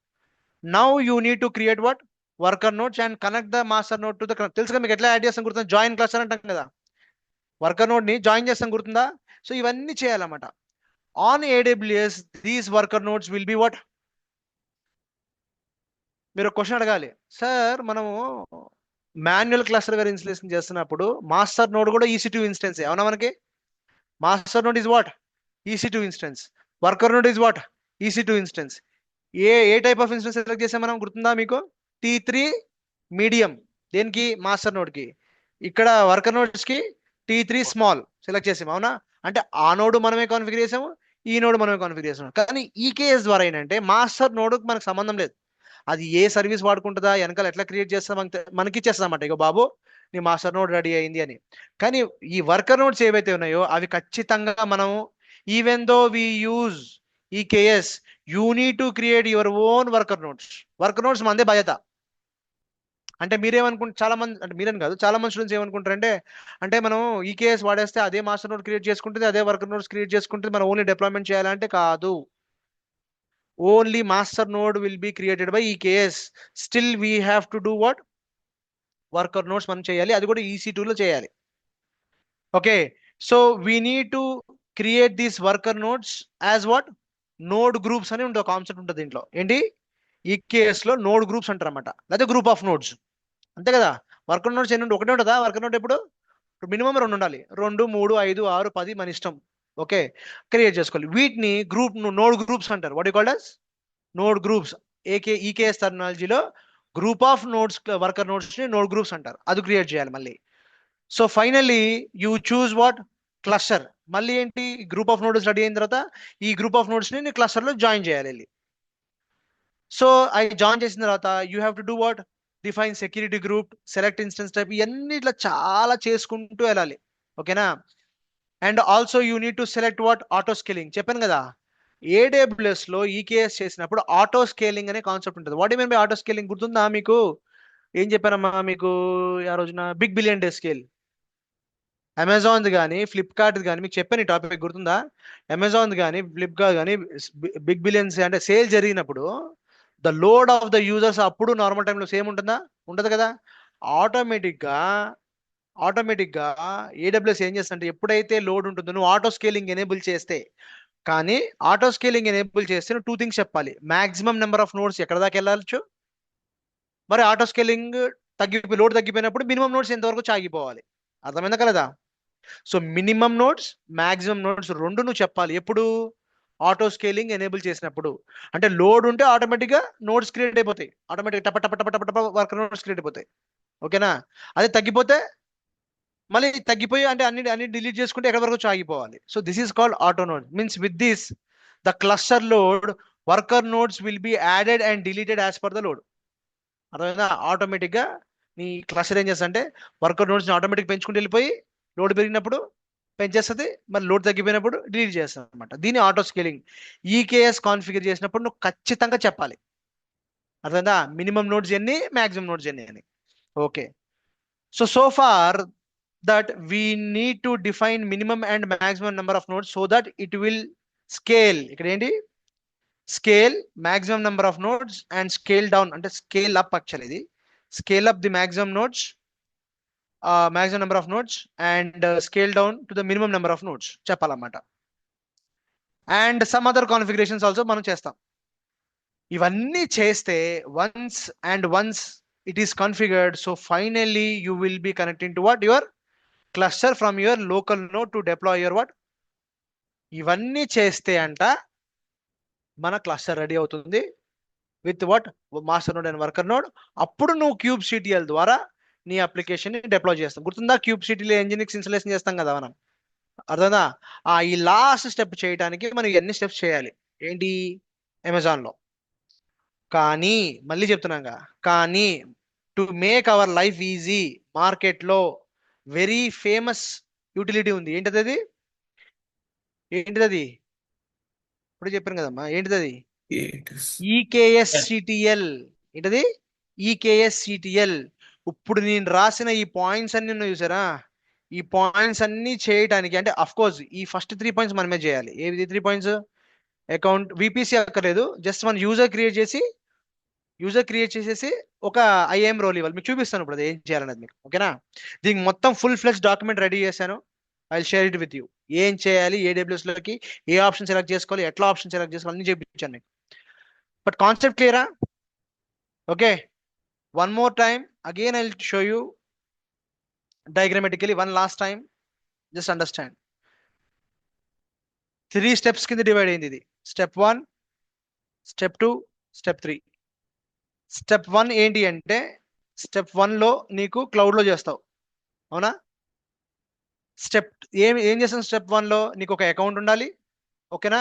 Now you need to create what? Worker nodes and connect the master node to the. తెలుసుగా మీకు ఎట్లా యాడ్ చేస్తాం గుర్తుందా? జాయిన్ క్లస్టర్ అంటాం కదా, వర్కర్ నోడ్ ని జాయిన్ చేస్తాం గుర్తుందా? సో ఇవన్నీ చేయాలన్నమాట. On AWS these worker nodes will be what? మీరు క్వశ్చన్ అడగాలి, సార్ మనము మాన్యువల్ క్లస్టర్ వేర్ ఇన్స్టలేషన్ చేస్తున్నప్పుడు మాస్టర్ నోడ్ కూడా EC2 ఇన్స్టెన్స్ అవునా? మనకి master node is what? EC2 instance. Worker node is what? EC2 instance. A type of instance select చేసాం మనం గుర్తుందా మీకు? T3 medium. దేనికి? మాస్టర్ నోడ్ కి. ఇక్కడ వర్కర్ నోడ్స్ కి T3 స్మాల్ సెలెక్ట్ చేసాం, అవునా? అంటే ఆ నోడ్ మనమే కాన్ఫిగర్ చేసాము, ఈ నోడ్ మనమే కాన్ఫిగర్ చేసాము. కానీ ఈకేఎస్ ద్వారా ఏంటంటే మాస్టర్ నోడ్ మనకు సంబంధం లేదు. అది ఏ సర్వీస్ వాడుకుంటుందా, వెనకాల ఎట్లా క్రియేట్ చేస్తా మనకి ఇచ్చేస్తామంట, ఇగో బాబు నీ మాస్టర్ నోడ్ రెడీ అయింది అని. కానీ ఈ వర్కర్ నోడ్స్ ఏవైతే ఉన్నాయో అవి ఖచ్చితంగా మనం, even though we use EKS, you need to create your own worker nodes. Worker nodes మనదే బాధ్యత. అంటే మీరేమనుకుంటే, చాలా మంది, అంటే మీరని కాదు, చాలా మంది స్టూడెంట్స్ ఏమనుకుంటారంటే, అంటే మనం ఈకేఎస్ వాడేస్తే అదే మాస్టర్ నోడ్ క్రియేట్ చేసుకుంటుంది, అదే వర్కర్ నోడ్స్ క్రియేట్ చేసుకుంటుంది, మనం ఓన్లీ డిప్లాయ్మెంట్ చేయాలంటే కాదు. Only master node will be created by EKS. Still we have to do what? Worker nodes మనం చేయాలి, అది కూడా EC2 లో చేయాలి. Okay, so we need to create these worker nodes as what? Node groups అని ఉంటుంది, కాన్సెప్ట్ ఉంటుంది దీంట్లో. ఏంటి? ఈకేఎస్ లో నోడ్ గ్రూప్స్ అంటారు అనమాట, లేదా గ్రూప్ ఆఫ్ నోడ్స్, అంతే కదా? వర్కర్ నోడ్స్ ఎన్ని? ఒకటే ఉంటుందా వర్కర్ నోడ్? ఎప్పుడు మినిమం 2 ఉండాలి. 2, 3, 5, 6, 10 మన ఇష్టం. ఓకే, క్రియేట్ చేసుకోవాలి. వీటిని నోడ్ గ్రూప్స్ అంటారు. What you called as node groups. EKS టర్మినాలజీలో group of nodes, worker nodes ని నోడ్ గ్రూప్స్ అంటారు. అది క్రియేట్ చేయాలి మళ్ళీ. So finally you choose what? Cluster. మళ్ళీ ఏంటి? గ్రూప్ ఆఫ్ నోడ్స్ రెడీ అయిన తర్వాత ఈ గ్రూప్ ఆఫ్ నోడ్స్ ని క్లస్టర్ లో జాయిన్ చేయాలి. సో అవి జాయిన్ చేసిన తర్వాత you have to do what? Define security group, select instance type, ఇవన్నీ ఇట్లా చాలా చేసుకుంటూ వెళ్ళాలి, ఓకేనా? And also you need to select what? Auto scaling. చెప్పాను కదా, AWS లో ఈకేఎస్ చేసినప్పుడు ఆటో స్కేలింగ్ అనే కాన్సెప్ట్ ఉంటుంది. What you mean by auto scaling? గుర్తుందా మీకు? ఏం చెప్పానమ్మా మీకు ఆ రోజున? Big billion day scale. Amazon కానీ ఫ్లిప్కార్ట్ కానీ మీకు చెప్పాను ఈ టాపిక్, గుర్తుందా? అమెజాన్ కానీ ఫ్లిప్కార్ట్ కానీ బిగ్ బిలియన్స్ అంటే సేల్ జరిగినప్పుడు the load of the users అప్పుడు నార్మల్ టైంలో సేమ్ ఉంటుందా? ఉండదు కదా. ఆటోమేటిక్గా AWS ఏం చేస్తుంటే, ఎప్పుడైతే లోడ్ ఉంటుందో నువ్వు ఆటో స్కేలింగ్ ఎనేబుల్ చేస్తే, కానీ ఆటో స్కేలింగ్ ఎనేబుల్ చేస్తే నువ్వు 2 థింగ్స్ చెప్పాలి. మాక్సిమం నెంబర్ ఆఫ్ నోడ్స్ ఎక్కడ దాకా వెళ్ళచ్చు, మరి ఆటో స్కేలింగ్ లోడ్ తగ్గిపోయినప్పుడు మినిమం నోడ్స్ ఎంతవరకు ఆగిపోవాలి. అర్థమైందా కలదా? So minimum nodes, maximum nodes రెండు నువ్వు చెప్పాలి. ఎప్పుడు? ఆటో స్కేలింగ్ ఎనేబుల్ చేసినప్పుడు. అంటే లోడ్ ఉంటే ఆటోమేటిక్గా నోడ్స్ క్రియేట్ అయిపోతాయి, ఆటోమేటిక్ టప టప టప టప టప వర్క్ నోడ్స్ క్రియేట్ అయిపోతాయి, ఓకేనా? అదే తగ్గిపోతే మళ్ళీ తగ్గిపోయి అంటే అన్ని డిలీట్ చేసుకుంటే ఎక్కడి వరకు ఆగిపోవాలి. So this is called auto node. Means with this the cluster load worker nodes will be added and deleted as per the load. అర్థమైందా? ఆటోమేటిక్గా నీ క్లస్టర్ ఏం చేస్తా అంటే వర్కర్ నోడ్స్ని ఆటోమేటిక్ పెంచుకుంటూ వెళ్ళిపోయి లోడ్ పెరిగినప్పుడు పెంచేస్తుంది, మరి లోడ్ తగ్గిపోయినప్పుడు డిలీట్ చేస్తుంది అనమాట. దీని ఆటో స్కేలింగ్. ఈకేఎస్ కాన్ఫిగర్ చేసినప్పుడు నువ్వు ఖచ్చితంగా చెప్పాలి. అర్థమైందా? మినిమం నోడ్స్ ఎన్ని, మాక్సిమం నోడ్స్ ఎన్ని అని. Okay, so far that we need to define minimum and maximum number of nodes so that it will scale. ఇక్కడ ఏంటి scale maximum number of nodes and scale down అంటే scale up, actually ఇది scale up the maximum nodes, maximum number of nodes and scale down to the minimum number of nodes చెప్పాలన్నమాట. And some other configurations also మనం చేస్తాం. ఇవన్నీ చేస్తే once it is configured, so finally you will be connecting to what, your cluster from your local node to deploy your what. ఇవన్నీ చేస్తే అంట మన cluster ready అవుతుంది with what, master node and worker node. అప్పుడు నువ్వు cube CTL ద్వారా నీ application deploy చేస్తాం. గుర్తుందా? క్యూబ్ సిటిఎల్ ఎంజినిక్స్ ఇన్స్టలేషన్ చేస్తాం కదా మనం, అర్థమైందా? ఈ లాస్ట్ స్టెప్ చేయడానికి మనం ఎన్ని స్టెప్స్ చేయాలి ఏంటి అమెజాన్లో. కానీ మళ్ళీ చెప్తున్నాగా, కానీ to make our life easy మార్కెట్లో వెరీ ఫేమస్ యూటిలిటీ ఉంది. ఏంటిది అది? ఇప్పుడు చెప్పాను కదమ్మా, ఏంటిది అది? EKS CTL. ఏంటది? EKS CTL. ఇప్పుడు నేను రాసిన ఈ పాయింట్స్ అన్ని ఉన్నాయి చూసారా, ఈ పాయింట్స్ అన్ని చేయడానికి అంటే అఫ్ కోర్స్ ఈ ఫస్ట్ 3 పాయింట్స్ మనమే చేయాలి. ఏవి 3 పాయింట్స్? అకౌంట్ విపిసి అక్కర్లేదు, జస్ట్ మన యూజర్ క్రియేట్ చేసేసి ఒక ఐఎం రోల్ ఇవ్వాలి. మీకు చూపిస్తాను ఇప్పుడు అది ఏం చేయాలనేది మీకు, ఓకేనా? దీనికి మొత్తం ఫుల్ ఫ్లెజ్ డాక్యుమెంట్ రెడీ చేశాను. I share it with you. ఏం చేయాలి, AWS లోకి ఏ ఆప్షన్ సెలెక్ట్ చేసుకోవాలి, ఎట్లా ఆప్షన్ సెలెక్ట్ చేసుకోవాలి అన్ని చూపించాను మీకు. బట్ కాన్సెప్ట్ క్లియరా? Okay, one more time again I will show you diagrammatically one last time. Just understand. 3 steps కింద డివైడ్ అయింది ఇది. Step 1, step 2, step 3. స్టెప్ 1 ఏంటి అంటే, స్టెప్ 1లో నీకు క్లౌడ్లో చేస్తావు, అవునా? ఏం చేస్తాను స్టెప్ 1లో? నీకు ఒక అకౌంట్ ఉండాలి, ఓకేనా?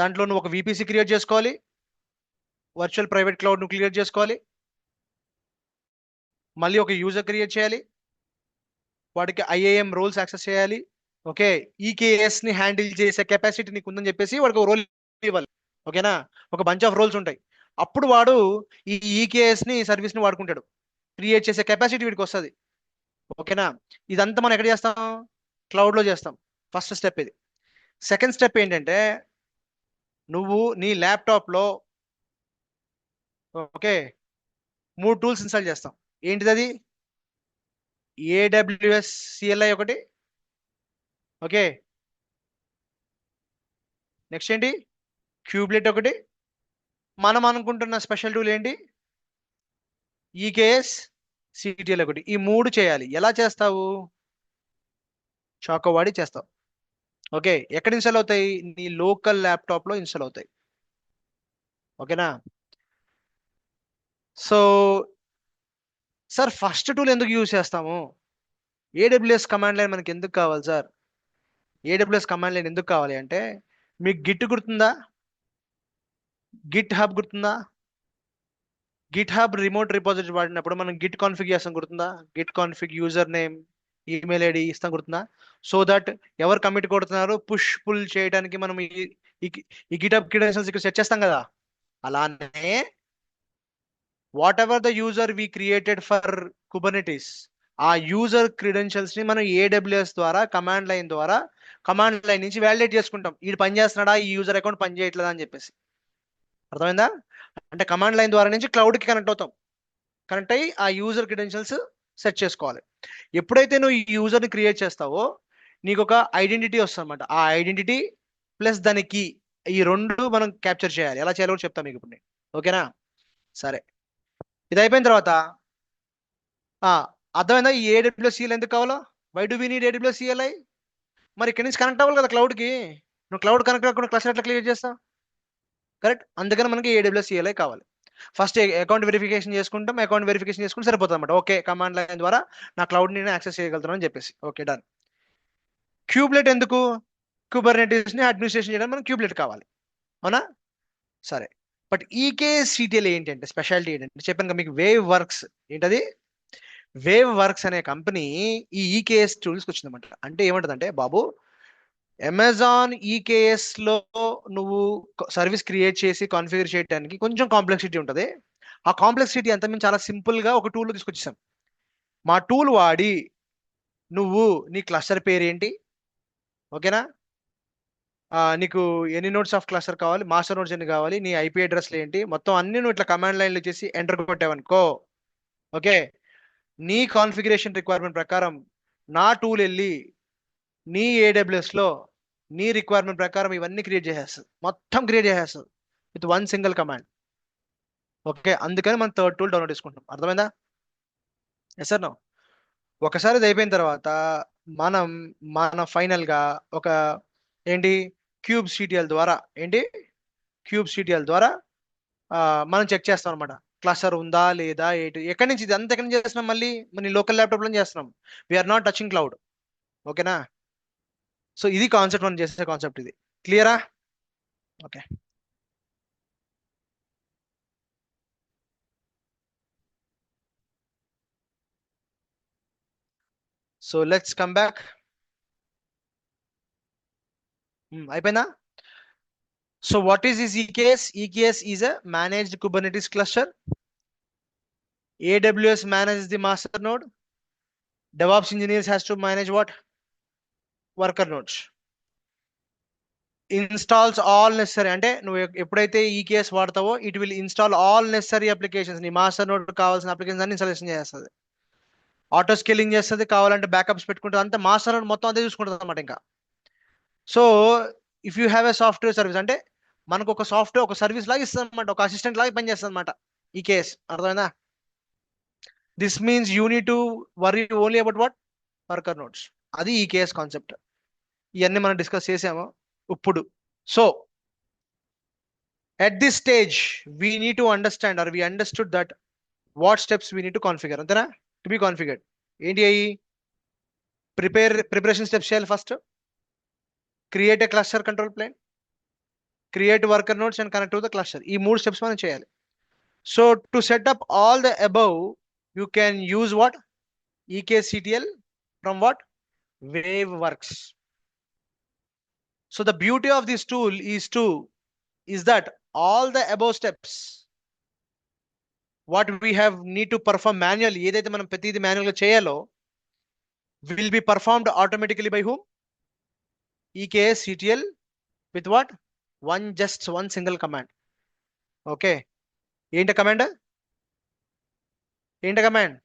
దాంట్లో నువ్వు ఒక VPC క్రియేట్ చేసుకోవాలి, వర్చువల్ ప్రైవేట్ క్లౌడ్ నువ్వు క్రియేట్ చేసుకోవాలి, మళ్ళీ ఒక యూజర్ క్రియేట్ చేయాలి, వాడికి IAM రోల్స్ యాక్సెస్ చేయాలి, ఓకే? EKS ని హ్యాండిల్ చేసే కెపాసిటీ నీకు ఉందని చెప్పేసి వాడికి ఒక రోల్ ఇవ్వాలి, ఓకేనా? ఒక బంచ్ ఆఫ్ రోల్స్ ఉంటాయి. అప్పుడు వాడు ఈ EKS ని సర్వీస్ ని వాడుకుంటాడు, క్రియేట్ చేసే కెపాసిటీ వీడికి వస్తుంది, ఓకేనా? ఇదంతా మనం ఎక్కడ చేస్తాం? క్లౌడ్లో చేస్తాం. ఫస్ట్ స్టెప్ ఇది. సెకండ్ స్టెప్ ఏంటంటే, నువ్వు నీ ల్యాప్టాప్లో ఓకే 3 టూల్స్ ఇన్స్టాల్ చేస్తాం. ఏంటిది అది? AWS CLI ఒకటి, ఓకే? నెక్స్ట్ ఏంటి? క్యూబ్లెట్ ఒకటి. మనం అనుకుంటున్న స్పెషల్ టూల్ ఏంటి? EKS CTL ఒకటి. ఈ 3 చేయాలి. ఎలా చేస్తావు? చాకో వాడి చేస్తావు, ఓకే? ఎక్కడ ఇన్స్టాల్ అవుతాయి? నీ లోకల్ ల్యాప్టాప్లో ఇన్స్టాల్ అవుతాయి, ఓకేనా? సో సార్ ఫస్ట్ టూల్ ఎందుకు యూజ్ చేస్తాము? AWS కమాండ్ లైన్ మనకి ఎందుకు కావాలి సార్? AWS కమాండ్ లైన్ ఎందుకు కావాలి అంటే, మీకు గిట్ గుర్తుందా? గిట్ హబ్ గుర్తుందా? గిట్ హబ్ రిమోట్ రిపోజిటరీ వాడినప్పుడు మనం గిట్ కాన్ఫిగ్ చేస్తాం, గుర్తుందా? Git config user name, email ID ఇస్తాం, గుర్తుందా? సో దట్ ఎవరు కమిట్ కొడుతున్నారు పుష్ పుల్ చేయడానికి మనం ఈ గిట్ హబ్ క్రెడెన్షియల్స్ ఇక్కడ సెట్ చేస్తాం కదా. అలానే whatever the user we created for Kubernetes, ఆ యూజర్ క్రెడెన్షియల్స్ ని మనం AWS ద్వారా కమాండ్ లైన్ నుంచి వ్యాలిడేట్ చేసుకుంటాం. ఈ పని చేస్తున్నాడా, ఈ యూజర్ అకౌంట్ పని చేయట్లేదా అని చెప్పేసి. అర్థమైందా? అంటే కమాండ్ లైన్ ద్వారా నుంచి క్లౌడ్కి కనెక్ట్ అవుతాం. కనెక్ట్ అయ్యి ఆ యూజర్ క్రెడెన్షియల్స్ సెట్ చేసుకోవాలి. ఎప్పుడైతే నువ్వు ఈ యూజర్ని క్రియేట్ చేస్తావో నీకు ఒక ఐడెంటిటీ వస్తుంది అనమాట. ఆ ఐడెంటిటీ ప్లస్ దానికి ఈ 2 మనం క్యాప్చర్ చేయాలి. ఎలా చేయాలో కూడా చెప్తాను మీకు ఇప్పుడు, ఓకేనా? సరే, ఇది అయిపోయిన తర్వాత అర్థమైందా ఈ AWS CLI ఎందుకు కావాలో? Why do we need AWS CLI? మరి ఇక్కడి నుంచి కనెక్ట్ అవ్వాలి కదా క్లౌడ్కి. నువ్వు క్లౌడ్ కనెక్ట్ అవ్వకుండా క్లస్టర్ ఎట్లా క్లియర్ చేస్తావు? కరెక్ట్. అందుకని మనకి AWS CLI కావాలి. ఫస్ట్ అకౌంట్ వెరిఫికేషన్ చేసుకుంటాం. అకౌంట్ వెరిఫికేషన్ చేసుకుంటే సరిపోతుంది అనమాట. ఓకే, కమాండ్ లైన్ ద్వారా నా క్లౌడ్ని నేను యాక్సెస్ చేయగలుగుతాను అని చెప్పేసి. Okay, done. క్యూబ్లెట్ ఎందుకు? కుబర్నెటిస్ని అడ్మినిస్ట్రేషన్ చేయడానికి మనకు క్యూబ్లెట్ కావాలి, అవునా? సరే, బట్ EKS CTL ఏంటంటే స్పెషాలిటీ ఏంటంటే చెప్పాను కదా మీకు, వేవ్ వర్క్స్. ఏంటది? వేవ్ వర్క్స్ అనే కంపెనీ ఈ EKS టూల్స్కి వచ్చిందన్నమాట. అంటే ఏమంటుందంటే, బాబు అమెజాన్ ఈకేఎస్ లో నువ్వు సర్వీస్ క్రియేట్ చేసి కాన్ఫిగర్ చేయడానికి కొంచెం కాంప్లెక్సిటీ ఉంటుంది. ఆ కాంప్లెక్సిటీ అంతా మేము చాలా సింపుల్ గా ఒక టూల్ తీసుకొచ్చేసాం. మా టూల్ వాడి నువ్వు నీ క్లస్టర్ పేరు ఏంటి, ఓకేనా, నీకు ఎన్ని నోట్స్ ఆఫ్ క్లస్టర్ కావాలి, మాస్టర్ నోట్స్ ఎన్ని కావాలి, నీ ఐపీ అడ్రస్లు ఏంటి, మొత్తం అన్ని నువ్వు ఇట్లా కమాండ్ లైన్లో చేసి ఎంటర్ కొట్టావనుకో, ఓకే, నీ కాన్ఫిగరేషన్ రిక్వైర్మెంట్ ప్రకారం నా టూల్ వెళ్ళి నీ ఏడబ్ల్యూఎస్లో నీ రిక్వైర్మెంట్ ప్రకారం ఇవన్నీ క్రియేట్ చేసేస్తుంది, మొత్తం క్రియేట్ చేసేస్తుంది with one single command. Okay, అందుకని మనం థర్డ్ టూల్ డౌన్లోడ్ చేసుకుంటాం. అర్థమైందా? Yes sir no. ఒకసారి ఇది అయిపోయిన తర్వాత మనం మన ఫైనల్గా ఒక ఏంటి క్యూబ్ సిటిఎల్ ద్వారా మనం చెక్ చేస్తాం అనమాట, క్లస్టర్ ఉందా లేదా, ఎక్కడి నుంచి ఇది అంతా ఎక్కడి నుంచి చేస్తున్నాం, మళ్ళీ మన లోకల్ ల్యాప్టాప్లో చేస్తున్నాం. We are not touching cloud. ఓకేనా? సో ఇది కాన్సెప్ట్, మనం చేసే కాన్సెప్ట్ ఇది. క్లియరా? Okay. So let's come back. అయిపోయిందా? So what is this EKS? EKS is a managed Kubernetes cluster. AWS manages the master node. DevOps engineers has to manage what? Worker nodes. Installs all necessary, అంటే నువ్వు ఎప్పుడైతే EKS వాడతావో it will install all necessary applications. నీ master node కావాల్సిన applications అన్ని installation చేస్తుంది, auto scaling చేస్తుంది, కావాలంటే బ్యాకప్స్ పెట్టుకుంటుంది, అంతే మాస్టర్ నోడ్ మొత్తం అదే చూసుకుంటుంది అనమాట. ఇంకా so if you have a software service, అంటే మనకు ఒక సాఫ్ట్వేర్ ఒక సర్వీస్ లాగా ఇస్తుంది అనమాట, ఒక అసిస్టెంట్ లాగా పనిచేస్తుంది అనమాట EKS. అర్థమైందా? This means you need to worry only about what? Worker notes. అది EKS కాన్సెప్ట్. ఇవన్నీ మనం డిస్కస్ చేసాము ఇప్పుడు. So at this stage we need to understand, or we understood that what steps we need to configure. అంతేనా? To be configured ఏంటి అయ్యి? Preparation steps చేయాలి. First create a cluster control plane, create worker notes and connect to the cluster. ఈ 3 steps మనం చేయాలి. So to set up all the above you can use what? EKCTL from what? Waveworks. So the beauty of this tool is that all the above steps what we have need to perform manually, ఏదైతే మనం ప్రతిదీ manual గా చేయాలో will be performed automatically by whom? EKCTL with what? one single command. Okay, ఏంట command?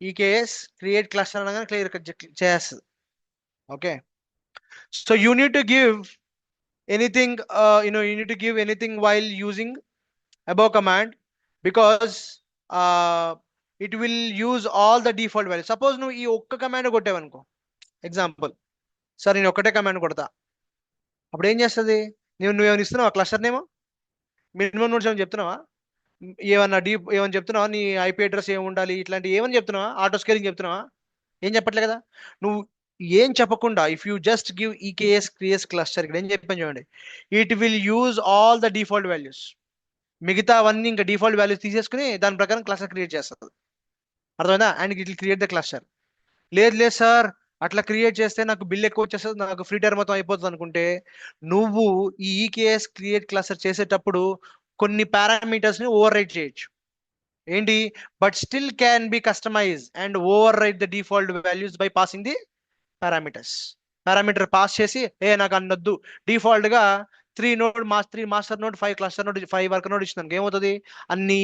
EKS create cluster అనగానే clear చేస్తుంది. Okay, so you need to give anything, you need to give anything while using above command, because it will use all the default values. Suppose నువ్వు ఈ ఒక్క command కొట్టావనుకో, example, సరే నేను ఒక్కటే command కొడతా, అప్పుడు ఏం చేస్తుంది? నువ్వేమైనా ఇస్తున్నావా క్లస్టర్ నేమో? మినిమం నోట్స్ ఏమైనా చెప్తున్నావా? ఏమన్నా ఏమని చెప్తున్నావా? నీ ఐపీ అడ్రస్ ఏమి ఉండాలి, ఇట్లాంటి ఏమని చెప్తున్నావా? ఆటో స్కేలింగ్ చెప్తున్నావా? ఏం చెప్పట్లే కదా. నువ్వు ఏం చెప్పకుండా if you just give EKS creates cluster, ఇక్కడ ఏం చెప్పాను చూడండి, it will use all the default values. మిగతా అవన్నీ ఇంకా డిఫాల్ట్ వాల్యూస్ తీసేసుకుని దాని ప్రకారం క్లస్టర్ క్రియేట్ చేస్తుంది. అర్థమైందా? And it will create the cluster. లేదు సార్ అట్లా క్రియేట్ చేస్తే నాకు బిల్ ఎక్కువ వచ్చేస్తుంది, నాకు ఫ్రీ టైర్ మొత్తం అయిపోతుంది అనుకుంటే, నువ్వు ఈ EKS క్రియేట్ క్లస్టర్ చేసేటప్పుడు కొన్ని పారామీటర్స్ ని ఓవర్ రైట్ చేయొచ్చు. ఏంటి? But still can be customize and overwrite the default values by passing the parameters. Parameter pass చేసి నాకు అన్నొద్దు, డిఫాల్ట్ గా 3 master node 5 cluster node 5 worker node ఇచ్చినానికి ఏమవుతుంది? అన్ని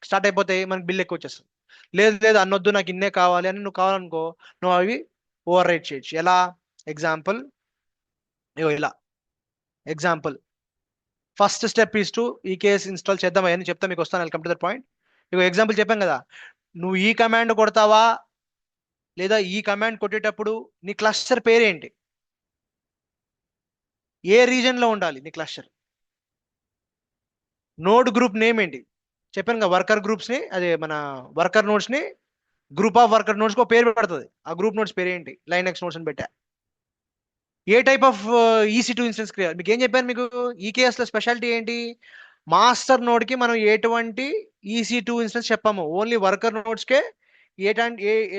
స్టార్ట్ అయిపోతాయి, మనకి బిల్ ఎక్కువ వచ్చేస్తుంది. లేదు అన్నొద్దు, నాకు ఇన్నే కావాలి అని నువ్వు కావాలనుకో, నువ్వు అవి ఓవర్ రైట్ చేయొచ్చు. ఎలా? ఎగ్జాంపుల్, ఇలా example, first step is to EKS install చేద్దాం అని చెప్తా, మీకు వస్తాను. Welcome to that point. ఇక ఎగ్జాంపుల్ చెప్పాం కదా, నువ్వు ఈ కమాండ్ కొడతావా లేదా ఈ కమాండ్ కొట్టేటప్పుడు నీ క్లస్టర్ పేరేంటి, ఏ రీజన్ లో ఉండాలి నీ క్లస్టర్, నోడ్ గ్రూప్ నేమ్ ఏంటి చెప్పాను కదా, వర్కర్ గ్రూప్స్ ని, అదే మన వర్కర్ నోడ్స్ ని, గ్రూప్ ఆఫ్ వర్కర్ నోడ్స్ కు పేరు పెడుతుంది, ఆ గ్రూప్ నోడ్స్ పేరు ఏంటి, లైనక్స్ నోడ్స్ అని పెట్టా. A type of EC2 instance create, మీకు ఏం చెప్పాను, మీకు EKS లో స్పెషాలిటీ ఏంటి, మాస్టర్ నోడ్ కి మనం ఎటువంటి EC2 ఇన్స్టెన్స్ చెప్పాము, ఓన్లీ వర్కర్ నోడ్స్ కే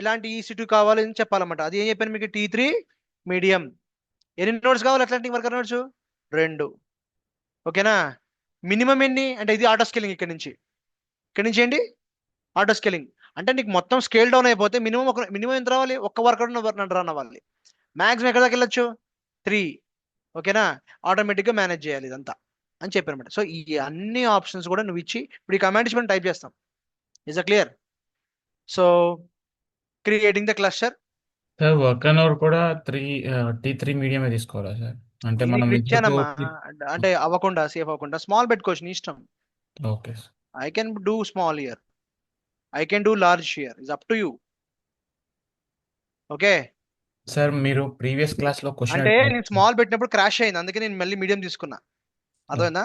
ఎలాంటి EC2 కావాలని చెప్పాలన్నమాట. అది ఏం చెప్పాను మీకు, T3 మీడియం, ఎన్ని నోట్స్ కావాలి అట్లాంటిక్ వర్కర్ నోట్స్? 2. ఓకేనా? మినిమం ఎన్ని అంటే ఇది ఆటో స్కేలింగ్ ఇక్కడ నుంచి ఏంటి ఆటో స్కేలింగ్. అంటే నీకు మొత్తం స్కేల్ డౌన్ అయిపోతే మినిమం ఎంత రావాలి? ఒక్క వర్కర్ రన్ అవ్వాలి. మ్యాక్సిమం ఎక్కడ దాకా వెళ్ళొచ్చు? 3. ఓకేనా? ఆటోమేటిక్గా మేనేజ్ చేయాలి ఇదంతా అని చెప్పారనమాట. సో ఈ అన్ని ఆప్షన్స్ కూడా నువ్వు ఇచ్చి ఇప్పుడు ఈ కమాండ్ ఇచ్చి మనం టైప్ చేస్తాం. Is a clear? So creating the cluster. Sir work node కూడా T3 మీడియమే తీసుకోవాలా సార్? అంటే నేను మనం ఇక్కడ ఇంతకు ఇచ్చానమ్మా, అంటే అవ్వకుండా సేఫ్ అవ్వకుండా స్మాల్ పెట్టుకోవచ్చు నీ ఇష్టం. Okay sir. I can do small here, I can do large here, is up to you. Okay, sir మీరు ప్రీవియస్ క్లాస్లో క్వశ్చన్ అంటే అడిగారు. నేను స్మాల్ పెట్టినప్పుడు క్రాష్ అయింది, అందుకే నేను మళ్ళీ మీడియం తీసుకున్నా. అర్థమైందా?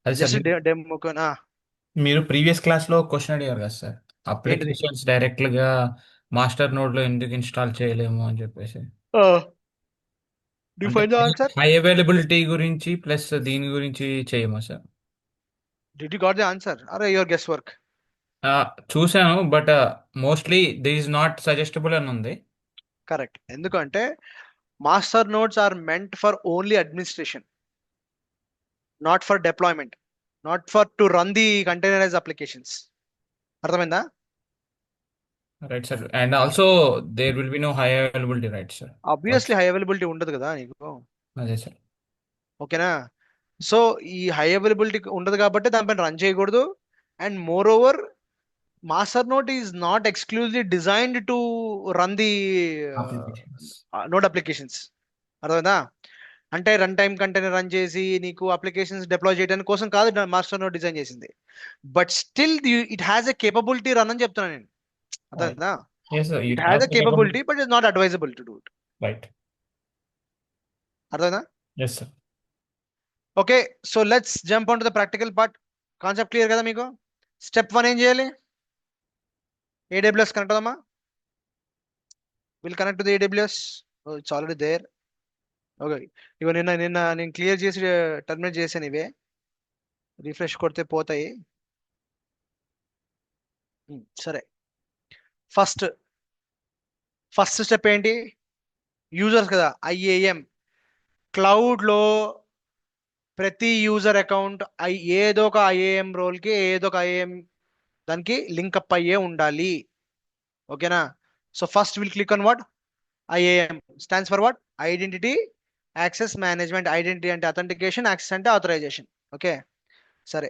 అది సార్ జస్ట్ డెమో. మీరు ప్రీవియస్ క్లాస్లో క్వశ్చన్ అడిగారు కదా సార్, ఏంటిది? అప్లికేషన్స్ డైరెక్ట్గా మాస్టర్ నోడ్లో ఎందుకు ఇన్స్టాల్ చేయలేము అని చెప్పేసి. అంటే define the answer. High availability గురించి ప్లస్ దీని గురించి చేయమా sir? Did you got the answer or your guess work? చూశాను, but mostly this is not suggestable అని ఉంది. కరెక్ట్. ఎందుకంటే master nodes are meant for only administration, not for deployment, not for to run the containerize applications. అర్థమైందా? Right sir, and also there will be no high availability, right sir? Obviously high availability ఉండదు కదా నీకు. అదే sir. ఓకేనా? So ఈ high availability ఉండదు కాబట్టి దానిపైన రన్ చేయకూడదు. And more over master note is not exclusively designed to run the Applications. Note applications. అర్థమైందా? అంటే రన్ టైం కంటైనర్ రన్ చేసి నీకు అప్లికేషన్స్ డిప్లాయ్ చేయడానికి కోసం కాదు మాస్టర్ నోట్ డిజైన్ చేసింది. But still it has a capability run అని చెప్తున్నాను నేను. అర్థమైందా? Yes, sir. It It has has a the capability capability. But it's not advisable to do it. Right. అర్థమైందా? Yes, sir. Okay, so let's jump on to the practical part. Concept clear కదా మీకు? Step 1 ఏం చేయాలి? AWS connect అవుదామా? Will connect to the AWS. It's already there. Okay, ఇగో నిన్న నేను clear చేసి terminate చేశాను. ఇవే రిఫ్రెష్ కొడితే పోతాయి. సరే, ఫస్ట్ స్టెప్ ఏంటి? యూజర్స్ కదా, IAM. క్లౌడ్లో ప్రతి యూజర్ అకౌంట్ ఏదో ఒక IAM రోల్కి ఏదో ఒక IAM దానికి లింక్ అప్ అయ్యే ఉండాలి. ఓకేనా? So first will click on what? IAM stands for what? Identity access management. Identity అంటే అథెంటికేషన్, యాక్సెస్ అంటే ఆథరైజేషన్. ఓకే, సరే.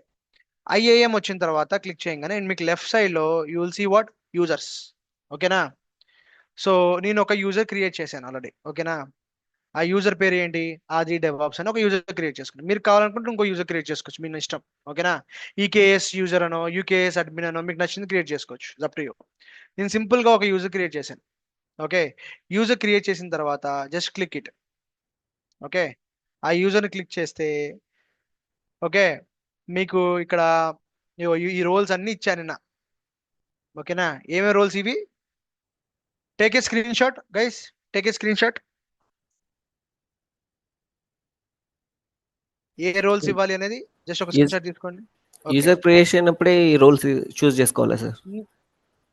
IAM వచ్చిన తర్వాత క్లిక్ చేయగానే మీకు లెఫ్ట్ సైడ్లో you will see what? Users. ఓకేనా? సో నేను ఒక యూజర్ క్రియేట్ చేశాను ఆల్రెడీ. ఓకేనా? ఆ యూజర్ పేరు ఏంటి? ఆది డెవాప్స్ అని ఒక యూజర్ క్రియేట్ చేసుకున్నాను. మీరు కావాలనుకుంటే ఇంకో యూజర్ క్రియేట్ చేసుకోవచ్చు, మీ ఇష్టం. ఓకేనా? EKS యూజర్ అనో UKS అడ్మిన్ అనో మీకు నచ్చింది క్రియేట్ చేసుకోవచ్చు, అప్ టు యూ. నేను సింపుల్గా ఒక యూజర్ క్రియేట్ చేశాను. ఓకే, యూజర్ క్రియేట్ చేసిన తర్వాత జస్ట్ క్లిక్ ఇట్. ఓకే, ఆ యూజర్ని క్లిక్ చేస్తే ఓకే మీకు ఇక్కడ ఈ రోల్స్ అన్ని ఇచ్చాను నిన్న. ఓకేనా? ఏమేమి రోల్స్ ఇవి? Take a screenshot guys, take a screenshot. ఏ రోల్స్ ఇవ్వాలి అనేది జస్ట్ ఒక స్క్రీన్ షాట్ తీసుకోండి. యూజర్ క్రియేషన్ అప్పుడే ఈ రోల్స్ చూస్ చేసుకోవాలా సార్?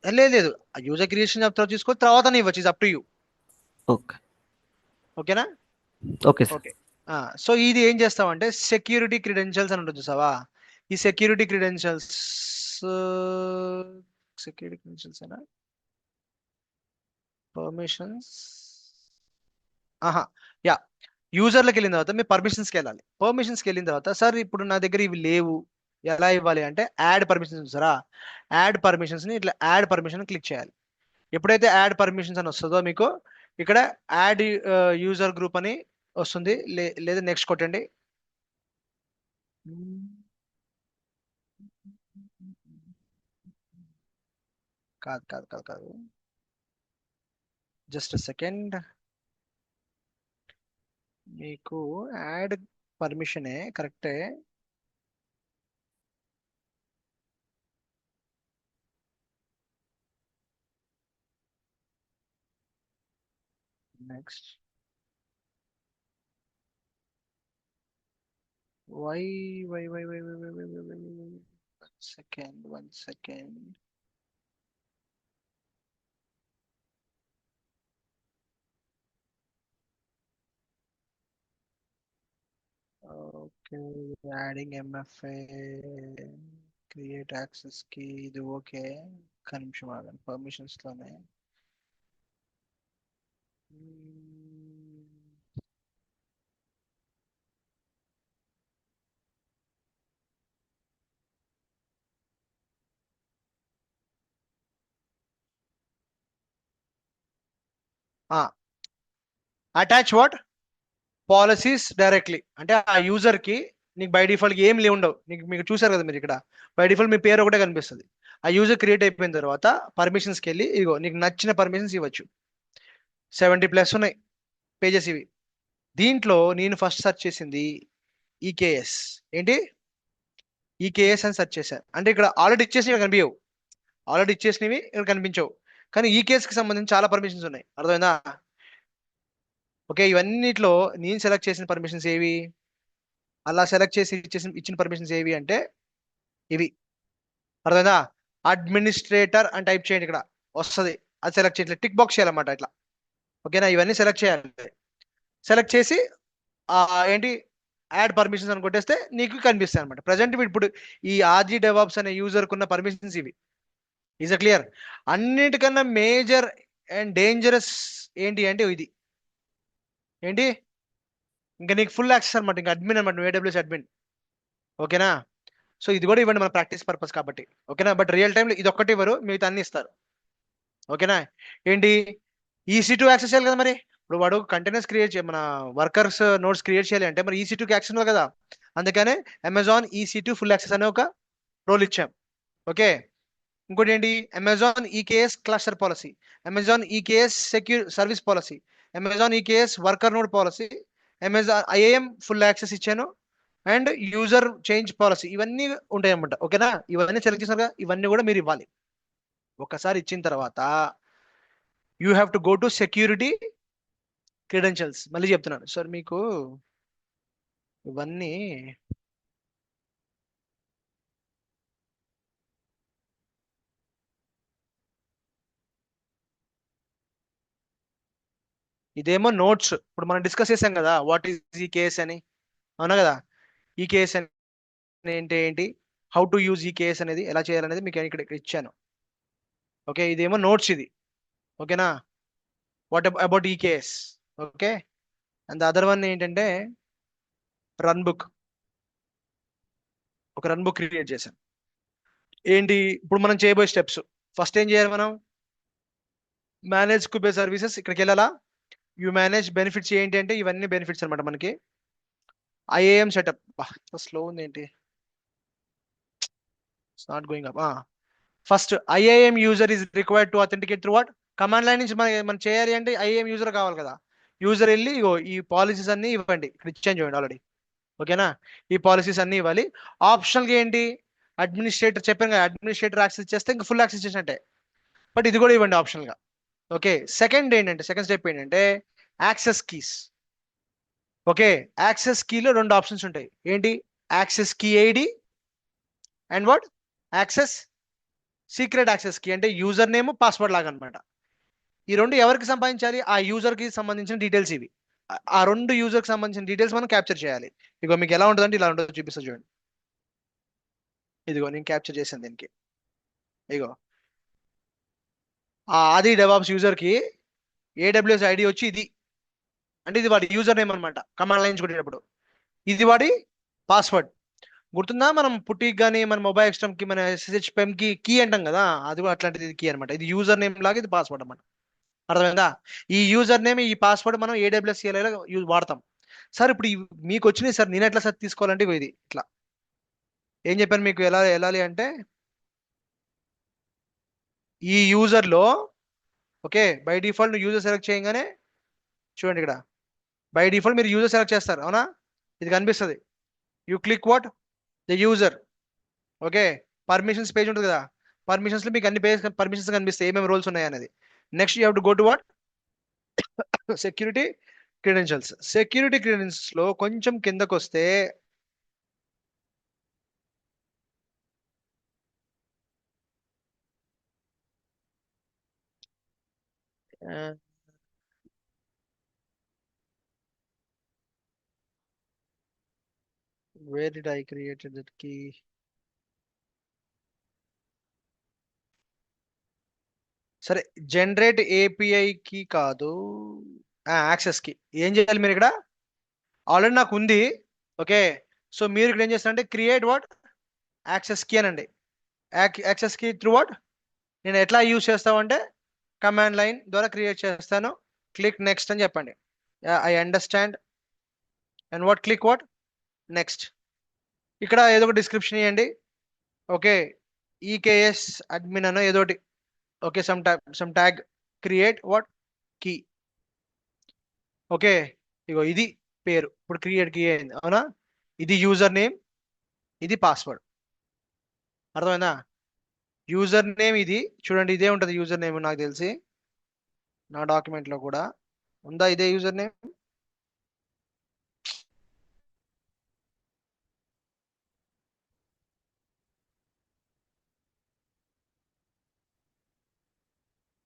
లేదు, యూజర్ క్రియేషన్ తీసుకో, తర్వాత ఇవ్వచ్చు, is up to you. Okay, ఓకేనా? Okay sir. ఓకే, సో ఇది ఏం చేస్తామంటే సెక్యూరిటీ క్రెడెన్షియల్స్ అని ఉంటుంది చూసావా? ఈ సెక్యూరిటీ క్రెడెన్షియల్స్ అయినా పర్మిషన్స్, యా, యూజర్లకు వెళ్ళిన తర్వాత మీ పర్మిషన్స్కి వెళ్ళాలి. పర్మిషన్స్కి వెళ్ళిన తర్వాత సార్ ఇప్పుడు నా దగ్గర ఇవి లేవు, ఎలా ఇవ్వాలి అంటే యాడ్ పర్మిషన్స్ చూసారా? యాడ్ పర్మిషన్స్ని ఇట్లా యాడ్ పర్మిషన్ క్లిక్ చేయాలి. ఎప్పుడైతే యాడ్ పర్మిషన్స్ అని వస్తుందో మీకు ఇక్కడ యాడ్ యూజర్ గ్రూప్ అని వస్తుంది, లేదా నెక్స్ట్ కొట్టండి. కాదు, జస్ట్ సెకండ్. మీకు యాడ్ పర్మిషనే కరెక్టే. Next why one second. Okay, adding MFA create access కి ఇది ఓకే. ఒక్క నిమిషం ఆగండి, పర్మిషన్స్ లోనే. అటాచ్ వాట్ పాలసీస్ డైరెక్ట్లీ, అంటే ఆ యూజర్ కి నీకు బై డిఫాల్ట్ ఏం ఉండవు. మీకు చూసారు కదా మీరు ఇక్కడ, బై డిఫాల్ట్ మీ పేరు ఒకటే కనిపిస్తుంది. ఆ యూజర్ క్రియేట్ అయిపోయిన తర్వాత పర్మిషన్స్కి వెళ్ళి ఇగో నీకు నచ్చిన పర్మిషన్స్ ఇవ్వచ్చు. 70+ ఉన్నాయి పేజెస్ ఇవి. దీంట్లో నేను ఫస్ట్ సెర్చ్ చేసింది ఈకేఎస్. ఏంటి ఈకేఎస్ అని సెర్చ్ చేశాను. అంటే ఇక్కడ ఆల్రెడీ ఇచ్చేసినవి ఇక్కడ కనిపించవు, ఆల్రెడీ ఇచ్చేసినవి ఇక్కడ కనిపించవు. కానీ ఈ కేసుకి సంబంధించి చాలా పర్మిషన్స్ ఉన్నాయి, అర్థమైందా? ఓకే, ఇవన్నిట్లో నేను సెలెక్ట్ చేసిన పర్మిషన్స్ ఏవి, అలా సెలెక్ట్ చేసి ఇచ్చిన పర్మిషన్స్ ఏవి అంటే ఇవి, అర్థమైందా? అడ్మినిస్ట్రేటర్ అని టైప్ చేయండి, ఇక్కడ వస్తుంది. అది సెలెక్ట్ చేయాలి, టిక్ బాక్స్ చేయాలన్నమాట ఇట్లా. ఓకేనా, ఇవన్నీ సెలెక్ట్ చేయాలి. సెలెక్ట్ చేసి ఏంటి యాడ్ పర్మిషన్స్ అని కొట్టేస్తే నీకు కనిపిస్తాయి అనమాట. ప్రజెంట్ ఇప్పుడు ఈ ఆర్జీ డెవాప్స్ అనే యూజర్కి ఉన్న పర్మిషన్స్ ఇవి. Is clear? అన్నిటికన్నా మేజర్ అండ్ డేంజరస్ ఏంటి అంటే ఇది ఏంటి, ఇంకా నీకు ఫుల్ యాక్సెస్ అనమాట, ఇంకా అడ్మిన్ అనమాట, ఏడబ్ల్యూఎస్ అడ్మిన్. ఓకేనా? సో ఇది కూడా ఇవ్వండి మన ప్రాక్టీస్ పర్పస్ కాబట్టి. ఓకేనా? బట్ రియల్ టైంలో ఇది ఒక్కటి ఇవ్వరు, మిగతా అన్ని ఇస్తారు. ఓకేనా? ఏంటి EC2 యాక్సెస్ చేయాలి కదా మరి. ఇప్పుడు వాడు కంటైనర్స్ క్రియేట్ చేయాలి, మన వర్కర్స్ నోట్స్ క్రియేట్ చేయాలి అంటే మరి EC2కి యాక్సెస్ ఉంది కదా. అందుకనే అమెజాన్ EC2 ఫుల్ యాక్సెస్ అనే ఒక రోల్ ఇచ్చాం. ఓకే, ఇంకోటి ఏంటి Amazon EKS cluster policy, Amazon EKS secure service policy, Amazon EKS worker node policy, Amazon IAM full access ఇచ్చాను, అండ్ యూజర్ చేంజ్ పాలసీ. ఇవన్నీ ఉంటాయి అన్నమాట. ఓకేనా? ఇవన్నీ సెలెక్ట్ చేసినారు కదా, ఇవన్నీ కూడా మీరు ఇవ్వాలి. ఒకసారి ఇచ్చిన తర్వాత you have to go to security credentials. మళ్ళీ చెప్తున్నాను సార్ మీకు ఇవన్నీ ఇదేమో నోట్స్. ఇప్పుడు మనం డిస్కస్ చేసాం కదా వాట్ ఈస్ ఈ కేస్ అని, అవునా కదా? ఈ కేస్ అని ఏంటి హౌ టు యూజ్ ఈ కేస్ అనేది ఎలా చేయాలనేది మీకు ఇక్కడ ఇచ్చాను. ఓకే, ఇదేమో నోట్స్ ఇది. ఓకేనా? వాట్ అబౌట్ ఈ case. Okay, and other one ఏంటంటే రన్ బుక్. ఒక రన్ బుక్ క్రియేట్ చేశాను. ఏంటి ఇప్పుడు మనం చేయబోయే స్టెప్స్, ఫస్ట్ ఏం చేయాలి మనం, మేనేజ్ కుబే సర్వీసెస్, ఇక్కడికి వెళ్ళాలా. యూ మేనేజ్ బెనిఫిట్స్ ఏంటి అంటే ఇవన్నీ బెనిఫిట్స్ అనమాట మనకి. ఐఏఎం సెటప్ స్లో ఉంది ఏంటి, it's not going up. First IAM user is required to authenticate through what command line నుంచి మనం చేయాలి అంటే ఐఏఎం యూజర్ కావాలి కదా. యూజర్ వెళ్ళి ఇగో ఈ పాలసీస్ అన్ని ఇవ్వండి, ఇక్కడ ఇచ్చాను చూడండి ఆల్రెడీ. ఓకేనా? ఈ పాలసీస్ అన్ని ఇవ్వాలి. ఆప్షనల్గా ఏంటి అడ్మినిస్ట్రేటర్ చెప్పాను కదా, అడ్మినిస్ట్రేటర్ యాక్సెస్ చేస్తే ఇంకా ఫుల్ యాక్సెస్ చేసినట్టే. బట్ ఇది కూడా ఇవ్వండి ఆప్షనల్గా. ఓకే, సెకండ్ స్టెప్ ఏంటంటే యాక్సెస్ కీస్. ఓకే, యాక్సెస్ కీలో రెండు ఆప్షన్స్ ఉంటాయి. ఏంటి access key ID and what access secret access key, అంటే యూజర్ నేమ్ పాస్వర్డ్ లాగా అనమాట. ఈ రెండు ఎవరికి సంపాదించాలి, ఆ యూజర్ కి సంబంధించిన డీటెయిల్స్ ఇవి. ఆ రెండు యూజర్ కి సంబంధించిన డీటెయిల్స్ మనం క్యాప్చర్ చేయాలి. ఇగో మీకు ఎలా ఉంటుందంటే ఇలా ఉంటుందో చూపిస్తా చూడండి. ఇదిగో నేను క్యాప్చర్ చేశాను దీనికి. ఇగో ఆ ఆది డెవాప్స్ యూజర్ కి AWS ఐడి వచ్చి ఇది, అంటే ఇది వాడి యూజర్ నేమ్ అనమాట కమాండ్ లైన్స్ కొట్టేటప్పుడు. ఇది వాడి పాస్వర్డ్. గుర్తుందా మనం పుట్టికి కానీ మన మొబైల్ ఎక్స్టమ్ కి మన SSH పెమ్ కి కీ అంటాం కదా, అది కూడా అట్లాంటిది కీ అనమాట. ఇది యూజర్ నేమ్ లాగా ఇది పాస్వర్డ్ అనమాట. అర్థమైందా? ఈ యూజర్ నేమ్ ఈ పాస్వర్డ్ మనం AWS CLI లో వాడతాం. సార్ ఇప్పుడు మీకు వచ్చినాయి సార్, నేను ఎట్లా సార్ తీసుకోవాలంటే ఇగో ఇది ఇట్లా ఏం చెప్పాను మీకు ఎలా వెళ్ళాలి అంటే ఈ యూజర్ లో. Okay, by default user select చేయగానే చూడండి ఇక్కడ బై డిఫాల్ట్ మీరు యూజర్ సెలెక్ట్ చేస్తారు, అవునా? ఇది కనిపిస్తుంది. You click what the user. Okay, permissions page ఉంటుంది కదా, పర్మిషన్స్ లో మీకు అన్ని పేజ్ పర్మిషన్స్ కనిపిస్తాయి, ఏమేమి రోల్స్ ఉన్నాయి అనేది. Next you have to go to what security credentials. Security credentials లో కొంచెం కిందకు వస్తే Where did I create that key? సరే, జనరేట్ ఏపీఐ కి కాదు, యాక్సెస్ కి ఏం చేయాలి మీరు ఇక్కడ? ఆల్రెడీ నాకు ఉంది. ఓకే, సో మీరు ఇక్కడ ఏం చేస్తారంటే క్రియేట్ వాట్ యాక్సెస్ కీ అనండి. యాక్సెస్ కీ త్రూ వాట్, నేను ఎట్లా యూజ్ చేస్తామంటే కమాండ్ లైన్ ద్వారా క్రియేట్ చేస్తాను. క్లిక్ నెక్స్ట్ అని చెప్పండి. I understand and what click what next. ఇక్కడ ఏదో ఒక డిస్క్రిప్షన్ ఇవ్వండి. ఓకే, ఈకేఎస్ అడ్మిన్ అనో ఏదోటి. Okay, some tag create what key. Okay, ఇగో ఇది పేరు ఇప్పుడు క్రియేట్ కీ అయింది, అవునా? ఇది యూజర్ నేమ్, ఇది పాస్వర్డ్. అర్థమైందా? యూజర్ నేమ్ ఇది చూడండి, ఇదే ఉంటుంది యూజర్ నేమ్. నాకు తెలిసి నా డాక్యుమెంట్ లో కూడా ఉందా ఇదే యూజర్ నేమ్.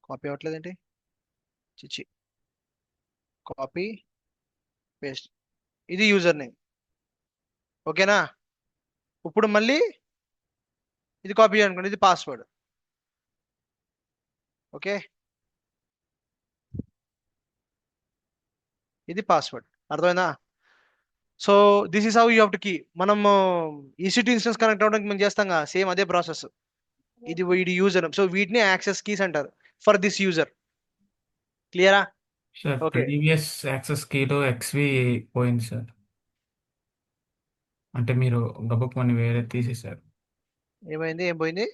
కాపీ అవ్వట్లేదేంటి? చిచ్చి, కాపీ పేస్ట్, ఇది యూజర్ నేమ్. ఓకేనా? ఇప్పుడు మళ్ళీ ఇది కాపీ అనుకోండి, ఇది పాస్వర్డ్. ఓకే, ఇది పాస్వర్డ్. అర్థమైందా? So this is how you have to key. మనం ఈసీ2 ఇన్స్టెన్స్ కనెక్ట్ అవ్వడానికి మనం చేస్తాం కదా, సేమ్ అదే ప్రాసెస్. ఇది వీడి యూజర్, సో వీటిని యాక్సెస్ కీస్ అంటారు ఫర్ దిస్ యూజర్. క్లియరా? సార్ ఓకే, ప్రీవియస్ యాక్సెస్ కీలో ఎక్స్వి పోయింది సార్. అంటే మీరు గబుక్మని వేరే తీసేశారు. ఏమైంది? ఏం పోయింది?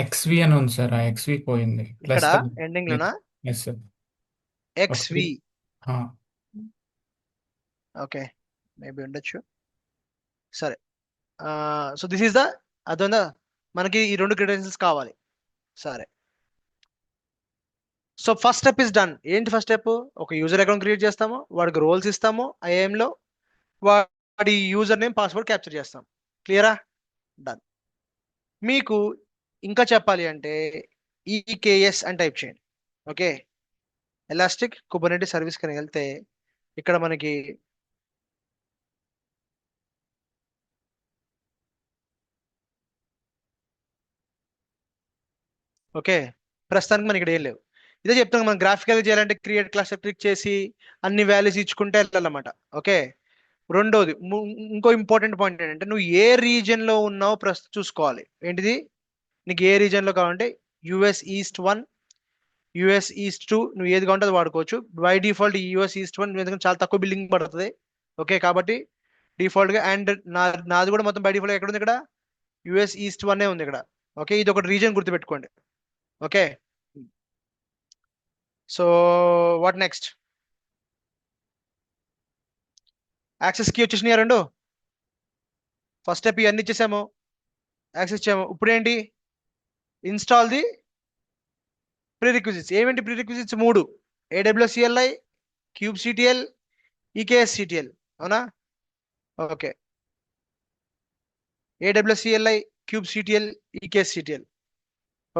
ఎక్స్వి అని ఉంది సార్, ఆ ఎక్స్వి పోయింది. ఇక్కడ ప్లస్ ఎండింగ్ లోనా? Yes sir. ఎక్స్వి. ఆ, ఓకే, మేబీ ఉండొచ్చు. సరే, సో దిస్ ఈస్ ద, అర్థమైందా? మనకి ఈ రెండు క్రెడెన్షియల్స్ కావాలి. సరే, so first step is done. ఏంటి ఫస్ట్ స్టెప్? ఒక యూజర్ అకౌంట్ క్రియేట్ చేస్తాము, వాడికి రోల్స్ ఇస్తాము, ఐఏఎంలో వాడి యూజర్ నేమ్ పాస్వర్డ్ క్యాప్చర్ చేస్తాం. క్లియరా? డన్. మీకు ఇంకా చెప్పాలి అంటే ఈకేఎస్ అని టైప్ చేయండి. ఓకే, ఎలాస్టిక్ కుబర్నెటిస్ సర్వీస్ కని వెళ్తే ఇక్కడ మనకి ఓకే, ప్రస్తుతానికి మనకి ఇక్కడ ఏం లేవు. ఇదే చెప్తాను, మనం గ్రాఫికల్ చేయాలంటే క్రియేట్ క్లాస్ క్లిక్ చేసి అన్ని వాల్యూస్ ఇచ్చుకుంటే వెళ్ళాలన్నమాట. ఓకే, రెండోది ఇంకో ఇంపార్టెంట్ పాయింట్ ఏంటంటే నువ్వు ఏ రీజియన్ లో ఉన్నావో ప్రస్తుతం చూసుకోవాలి. ఏంటిది? నీకు ఏ రీజియన్ లో కావాలంటే యుఎస్ ఈస్ట్ 1, యుఎస్ ఈస్ట్ 2, నువ్వు ఏది కావాలంటే అది వాడుకోవచ్చు. బై డిఫాల్ట్ యుఎస్ ఈస్ట్ 1 ఎందుకంటే చాలా తక్కువ బిల్డింగ్ పడుతుంది. ఓకే, కాబట్టి డిఫాల్ట్ గా. అండ్ నాది కూడా మొత్తం బై డిఫాల్ట్ ఎక్కడ ఉంది? ఇక్కడ యుఎస్ ఈస్ట్ 1 ఉంది ఇక్కడ. ఓకే, ఇది ఒక రీజియన్ గుర్తుపెట్టుకోండి. Okay, so what next? Access key వచ్చేసినాయి రెండు. ఫస్ట్ స్టెప్ ఇవన్నీ ఇచ్చేసాము, యాక్సెస్ ఇచ్చాము. ఇప్పుడు ఏంటి? Install the prerequisites. ఏమేంటి prerequisites? 3: AWS CLI, kube CTL, EKS CTL. అవునా? Okay, AWS CLI, kube CTL, EKS CTL.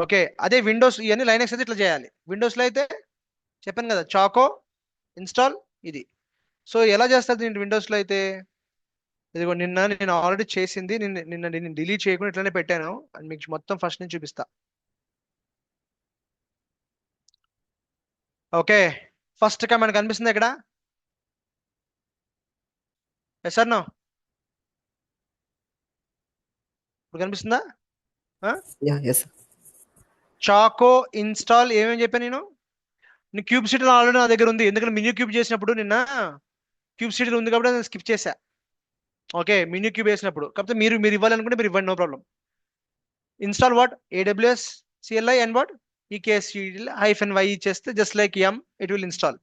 Okay, అదే విండోస్ ఇవన్నీ లైనక్స్ అయితే ఇట్లా చేయాలి. విండోస్లో అయితే చెప్పాను కదా, చాకో ఇన్స్టాల్ ఇది. సో ఎలా చేస్తారు దీంట్లో విండోస్లో అయితే? ఇదిగో నేను ఆల్రెడీ చేసింది, నిన్న డిలీట్ చేయకుండా ఇట్లానే పెట్టాను. అండ్ మీకు మొత్తం ఫస్ట్ నుంచి చూపిస్తా. ఓకే, ఫస్ట్ కమాండ్ కనిపిస్తుంది ఇక్కడ. Yes or no? ఇప్పుడు కనిపిస్తుందా? Yeah, yes. చాకో ఇన్స్టాల్ ఏమేమి చెప్పాను నేను? నీ క్యూబ్ సిటీ ఆల్రెడీ నా దగ్గర ఉంది, ఎందుకంటే మినీ క్యూబ్ చేసినప్పుడు నిన్న క్యూబ్ సిటీ ఉంది కాబట్టి నేను స్కిప్ చేశా. ఓకే, మినీ క్యూబ్ వేసినప్పుడు. కాకపోతే మీరు ఇవ్వాలనుకుంటే మీరు ఇవ్వండి, no problem. Install what? AWS CLI and what EKS -y ఇచ్చేస్తే just like it will install.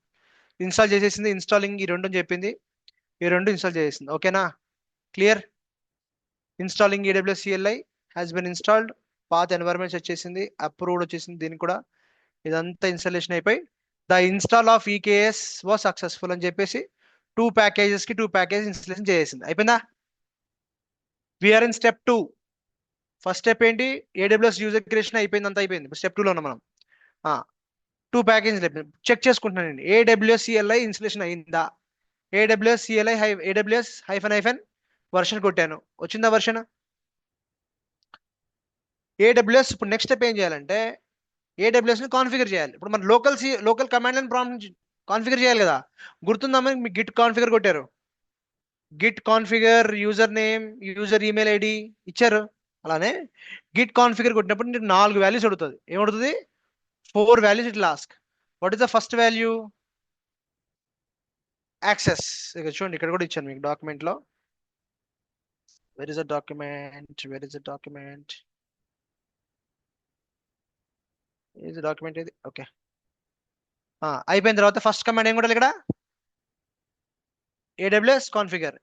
Install చేసేసింది. ఇన్స్టాలింగ్ ఈ రెండు అని చెప్పింది, ఈ రెండు ఇన్స్టాల్ చేసేసింది. ఓకేనా? Clear? Installing AWS CLI has been installed. Path environments వచ్చేసింది, అప్రూవ్డ్ వచ్చేసింది దీనికి కూడా. ఇదంతా ఇన్స్టాలేషన్ అయిపోయి the install of EKS was successful అని చెప్పేసి 2 ప్యాకేజెస్ ఇన్స్టాలేషన్ చేసేసింది. అయిపోయిందా? We're in step 2. First step ఏంటి? ఏడబ్ల్యూఎస్ యూజర్ క్రియేషన్ అయిపోయింది, అంతా అయిపోయింది. స్టెప్ 2లో ఉన్నాం మనం. 2 ప్యాకేజ్ చెక్ చేసుకుంటున్నానండి. ఏడబ్ల్యూఎస్ సిఎల్ఐ ఇన్స్టాలేషన్ అయిందా? ఏడబ్ల్యూఎస్ సిఎల్ఐ ఏడబ్ల్యూఎస్ --- వర్షన్ కొట్టాను, వచ్చిందా వర్షన్? ఏడబ్ల్యూఎస్ ఇప్పుడు నెక్స్ట్ స్టెప్ ఏం చేయాలంటే ఏడబ్ల్యూఎస్ని కాన్ఫిగర్ చేయాలి. ఇప్పుడు మన local command line prompt configure చేయాలి కదా. గుర్తుందా మీకు గిట్ కాన్ఫిగర్ కొట్టారు, Git configure user name, user email ID ఇచ్చారు. అలానే గిట్ కాన్ఫిగర్ కొట్టినప్పుడు నీకు 4 వాల్యూస్ అడుగుతుంది. ఏమడుతుంది? 4 values it లాస్క్. What is the first value? Access. ఇక చూడండి ఇక్కడ కూడా ఇచ్చాను మీకు డాక్యుమెంట్లో. Where is the document? ఇది డాక్యుమెంట్ ఇది. ఓకే, అయిపోయిన తర్వాత ఫస్ట్ కమాండ్ ఏం కొట్టాలి ఇక్కడ? AWS configure.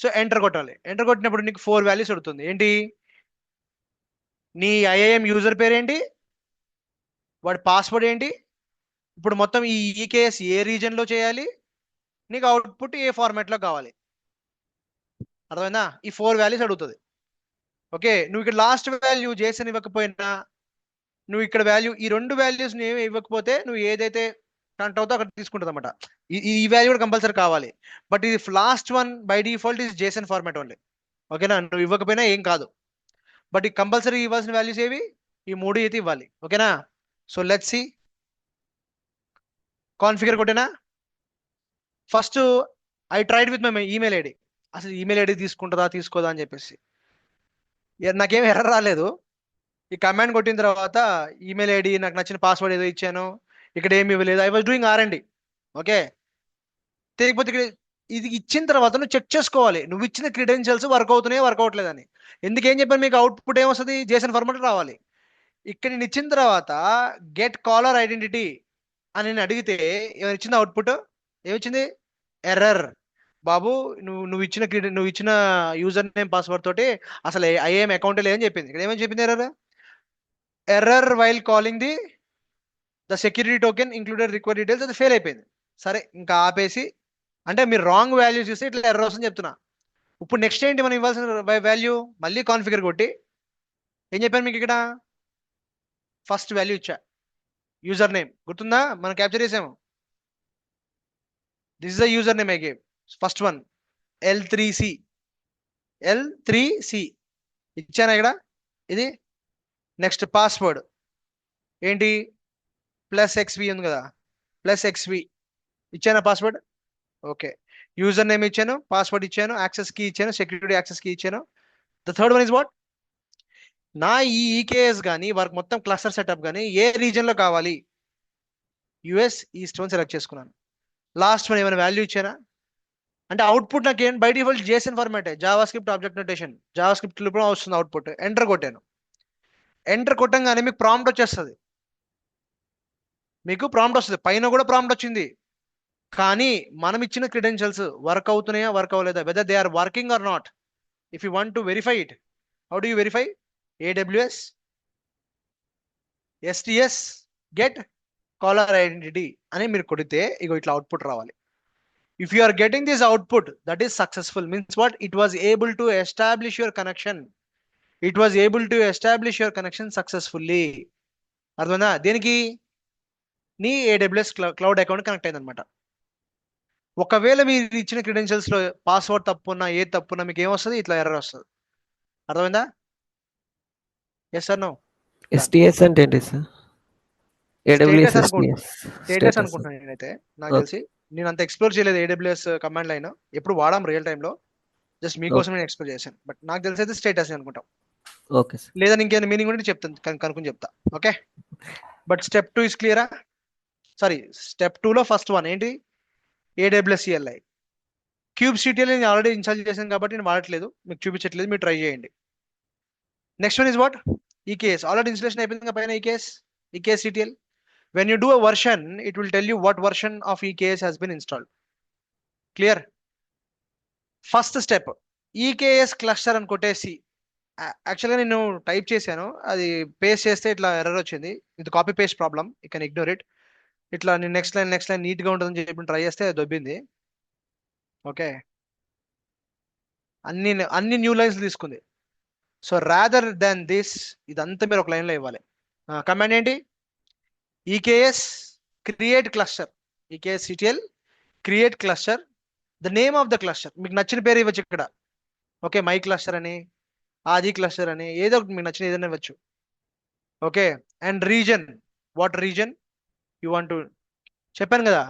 సో ఎంటర్ కొట్టాలి. ఎంటర్ కొట్టినప్పుడు నీకు 4 వాల్యూస్ అడుగుతుంది. ఏంటి? నీ ఐఐఎం యూజర్ పేరు ఏంటి, వాడి పాస్వర్డ్ ఏంటి, ఇప్పుడు మొత్తం ఈ ఈకేఎస్ ఏ రీజన్లో చేయాలి, నీకు అవుట్పుట్ ఏ ఫార్మాట్లో కావాలి. అర్థమైందా? ఈ 4 వాల్యూస్ అడుగుతుంది. ఓకే, నువ్వు ఇక్కడ లాస్ట్ వాల్యూ జేసన్ ఇవ్వకపోయినా, నువ్వు ఇక్కడ వాల్యూ ఈ 2 వాల్యూస్ ఏమి ఇవ్వకపోతే నువ్వు ఏదైతే కనెక్ట్ అవుతో అక్కడ తీసుకుంటుంది అనమాట. ఈ వాల్యూ కూడా కంపల్సరీ కావాలి. బట్ ఇది last one by default is Jason format only. ఓకేనా? నువ్వు ఇవ్వకపోయినా ఏం కాదు. బట్ ఈ కంపల్సరీ ఇవ్వాల్సిన వాల్యూస్ ఏవి? ఈ 3 అయితే ఇవ్వాలి. ఓకేనా? So let's see. కాన్ఫిగర్ కొట్టేనా? First I tried with my email ID. అసలు ఈమెయిల్ ఐడి తీసుకుంటుందా తీసుకోదా అని చెప్పేసి నాకేం ఎర్రర్ రాలేదు. ఈ కమాండ్ కొట్టిన తర్వాత ఈమెయిల్ ఐడి, నాకు నచ్చిన పాస్వర్డ్ ఏదో ఇచ్చాను, ఇక్కడ ఏమి ఇవ్వలేదు. I was doing R&D. Okay, తెలియకపోతే ఇక్కడ ఇది ఇచ్చిన తర్వాత నువ్వు చెక్ చేసుకోవాలి నువ్వు ఇచ్చిన క్రెడెన్షియల్స్ వర్క్ అవుతున్నాయి వర్క్ అవ్వట్లేదని. ఎందుకేం చెప్పాను మీకు? అవుట్పుట్ ఏమొస్తుంది? జేసన్ ఫార్మాట్ రావాలి. ఇక్కడ నేను ఇచ్చిన తర్వాత గెట్ కాలర్ ఐడెంటిటీ అని నేను అడిగితే ఏమైనా ఇచ్చింది? అవుట్పుట్ ఏమిచ్చింది? ఎర్రర్. బాబు నువ్వు ఇచ్చిన యూజర్ నేమ్ పాస్వర్డ్ తోటి అసలు ఐఏఎం అకౌంట్ లేదని చెప్పింది. ఇక్కడ ఏమని చెప్పింది? Error while calling the security token included required details. అది ఫెయిల్ అయిపోయింది. సరే, ఇంకా ఆపేసి, అంటే మీరు రాంగ్ వాల్యూస్ ఇస్తే ఇట్లా ఎర్రర్ వస్తుందని చెప్తున్నా. ఇప్పుడు నెక్స్ట్ ఏంటి మనం ఇవ్వాల్సిన వాల్యూ? మళ్ళీ కాన్ఫిగర్ కొట్టి ఏం చెప్పాను మీకు? ఇక్కడ ఫస్ట్ వాల్యూ ఇచ్చా, యూజర్ నేమ్. గుర్తుందా? మనం క్యాప్చర్ చేసాము. This is the user name I gave. First one L3C ఇచ్చాను ఇక్కడ. ఇది నెక్స్ట్ పాస్వర్డ్ ఏంటి? +XV ఉంది కదా, +XV ఇచ్చాను పాస్వర్డ్. ఓకే, యూజర్ నేమ్ ఇచ్చాను, పాస్వర్డ్ ఇచ్చాను, యాక్సెస్ కీ ఇచ్చాను, సెక్యూరిటీ యాక్సెస్ కీ ఇచ్చాను. The third one is what? నా ఈ ఈకేఎస్ కానీ వర్క్ మొత్తం క్లస్టర్ సెటప్ కానీ ఏ రీజన్లో కావాలి? యుఎస్ ఈస్ట్ వన్ సెలెక్ట్ చేసుకున్నాను. లాస్ట్ వన్ ఏమైనా వాల్యూ ఇచ్చానా? అంటే అవుట్పుట్ నాకు ఏం? By default Jason format, Java script object notation, Java script వస్తుంది అవుట్పుట్. ఎంటర్ కొట్టాను. ఎంటర్ కొట్టంగానే మీకు ప్రాంప్ట్ వచ్చేస్తుంది. పైన కూడా ప్రాంప్ట్ వచ్చింది. కానీ మనం ఇచ్చిన క్రెడెన్షియల్స్ వర్క్ అవుతున్నాయా వర్క్ అవ్వలేదా, whether they are working or not. If you want to verify it, how do you verify? AWS STS get caller identity అని మీరు కొడితే ఇగో ఇట్లా అవుట్పుట్ రావాలి. If you are getting this output, that is successful. Means what? It was able to establish your connection successfully. అర్థమైందా? దేనికి? నీ AWS cloud account connect అయిందనమాట. ఒకవేళ మీరు ఇచ్చిన క్రెడెన్షియల్స్ లో పాస్వర్డ్ తప్పున్నా ఏది తప్పున్నా మీకు ఏమొస్తుంది? ఇట్లా ఎర్రర్ వస్తుంది. అర్థమైందా? Yes sir? నో? STS అంటే ఏంటి సార్? AWS స్టేటస్ అనుకుంటున్నాను నేనైతే. నాకు తెలిసి నేను అంత ఎక్స్ప్లోర్ చేయలేదు AWS కమాండ్ లైన్. ఎప్పుడు వాడాం రియల్ టైంలో, జస్ట్ మీకోసం నేను ఎక్స్ప్లోర్ చేశాను. బట్ నాకు తెలిసి అయితే స్టేటస్ అనుకుంటాం. Okay sir. లేదా ఇంకేమైనా మీనింగ్ ఉంటే చెప్తాను, కనుక్కొని చెప్తా. ఓకే, బట్ స్టెప్ 2 ఇస్ క్లియరా? సారీ, స్టెప్ 2లో ఫస్ట్ వన్ ఏంటి? AWS CLI. kubectl నేను ఆల్రెడీ ఇన్స్టాల్ చేశాను కాబట్టి నేను వాడట్లేదు, మీకు చూపించట్లేదు, మీరు ట్రై చేయండి. Next one is what? EKS. Already installation అయిపోయింది పైన EKS CTL. When you do a version, it will tell you what version of EKS has been installed. Clear? First step, EKS cluster అని కొట్టేసి, యాక్చువల్గా నేను type చేశాను, అది paste చేస్తే ఇట్లా ఎర్రర్ వచ్చింది. ఇది copy paste problem, you can ignore it. ఇట్లా నేను నెక్స్ట్ లైన్ నీట్గా ఉంటుందని చెప్పి ట్రై చేస్తే అది దొబ్బింది. ఓకే, అన్ని న్యూ లైన్స్ తీసుకుంది. సో రాదర్ దాన్ దిస్, ఇదంతా మీరు ఒక లైన్లో ఇవ్వాలి. కమాండ్ ఏంటి? EKS create cluster, EKS CTL create cluster, the name of the cluster. మీకు నచ్చిన పేరు ఇవ్వచ్చు ఇక్కడ. ఓకే, మై క్లస్టర్ అని, ఆది క్లస్టర్ అని, ఏదో ఒకటి మీకు నచ్చిన ఏదైనా ఇవ్వచ్చు. Okay, and reason, what reason you want to, చెప్పాను కదా.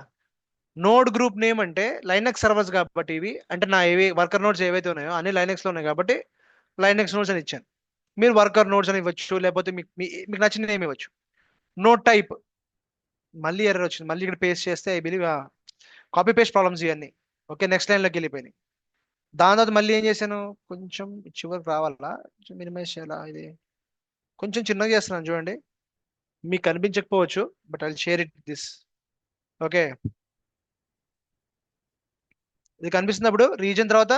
నోడ్ గ్రూప్ నేమ్ అంటే లైనక్స్ సర్వర్స్ కాబట్టి ఇవి, అంటే నా ఏవి వర్కర్ నోడ్స్ ఏవైతే ఉన్నాయో అన్ని లైనక్స్లో ఉన్నాయి కాబట్టి లైనక్స్ నోడ్స్ అని ఇచ్చాను. మీరు వర్కర్ నోడ్స్ అని ఇవ్వచ్చు, లేకపోతే మీకు నచ్చిన నేమ్ ఇవ్వచ్చు. నోడ్ టైప్, మళ్ళీ ఎర్రర్ వచ్చింది, మళ్ళీ ఇక్కడ పేస్ట్ చేస్తే I believe copy paste problems ఇవన్నీ. ఓకే, నెక్స్ట్ లైన్లోకి వెళ్ళిపోయినాయి. దాని తర్వాత మళ్ళీ ఏం చేశాను, కొంచెం చివరికి రావాలా, కొంచెం మినిమైజ్ చేయాలా, ఇది కొంచెం చిన్నగా చేస్తున్నాను చూడండి, మీకు కనిపించకపోవచ్చు, but I share it this. Okay, ఇది కనిపిస్తున్నప్పుడు రీజన్ తర్వాత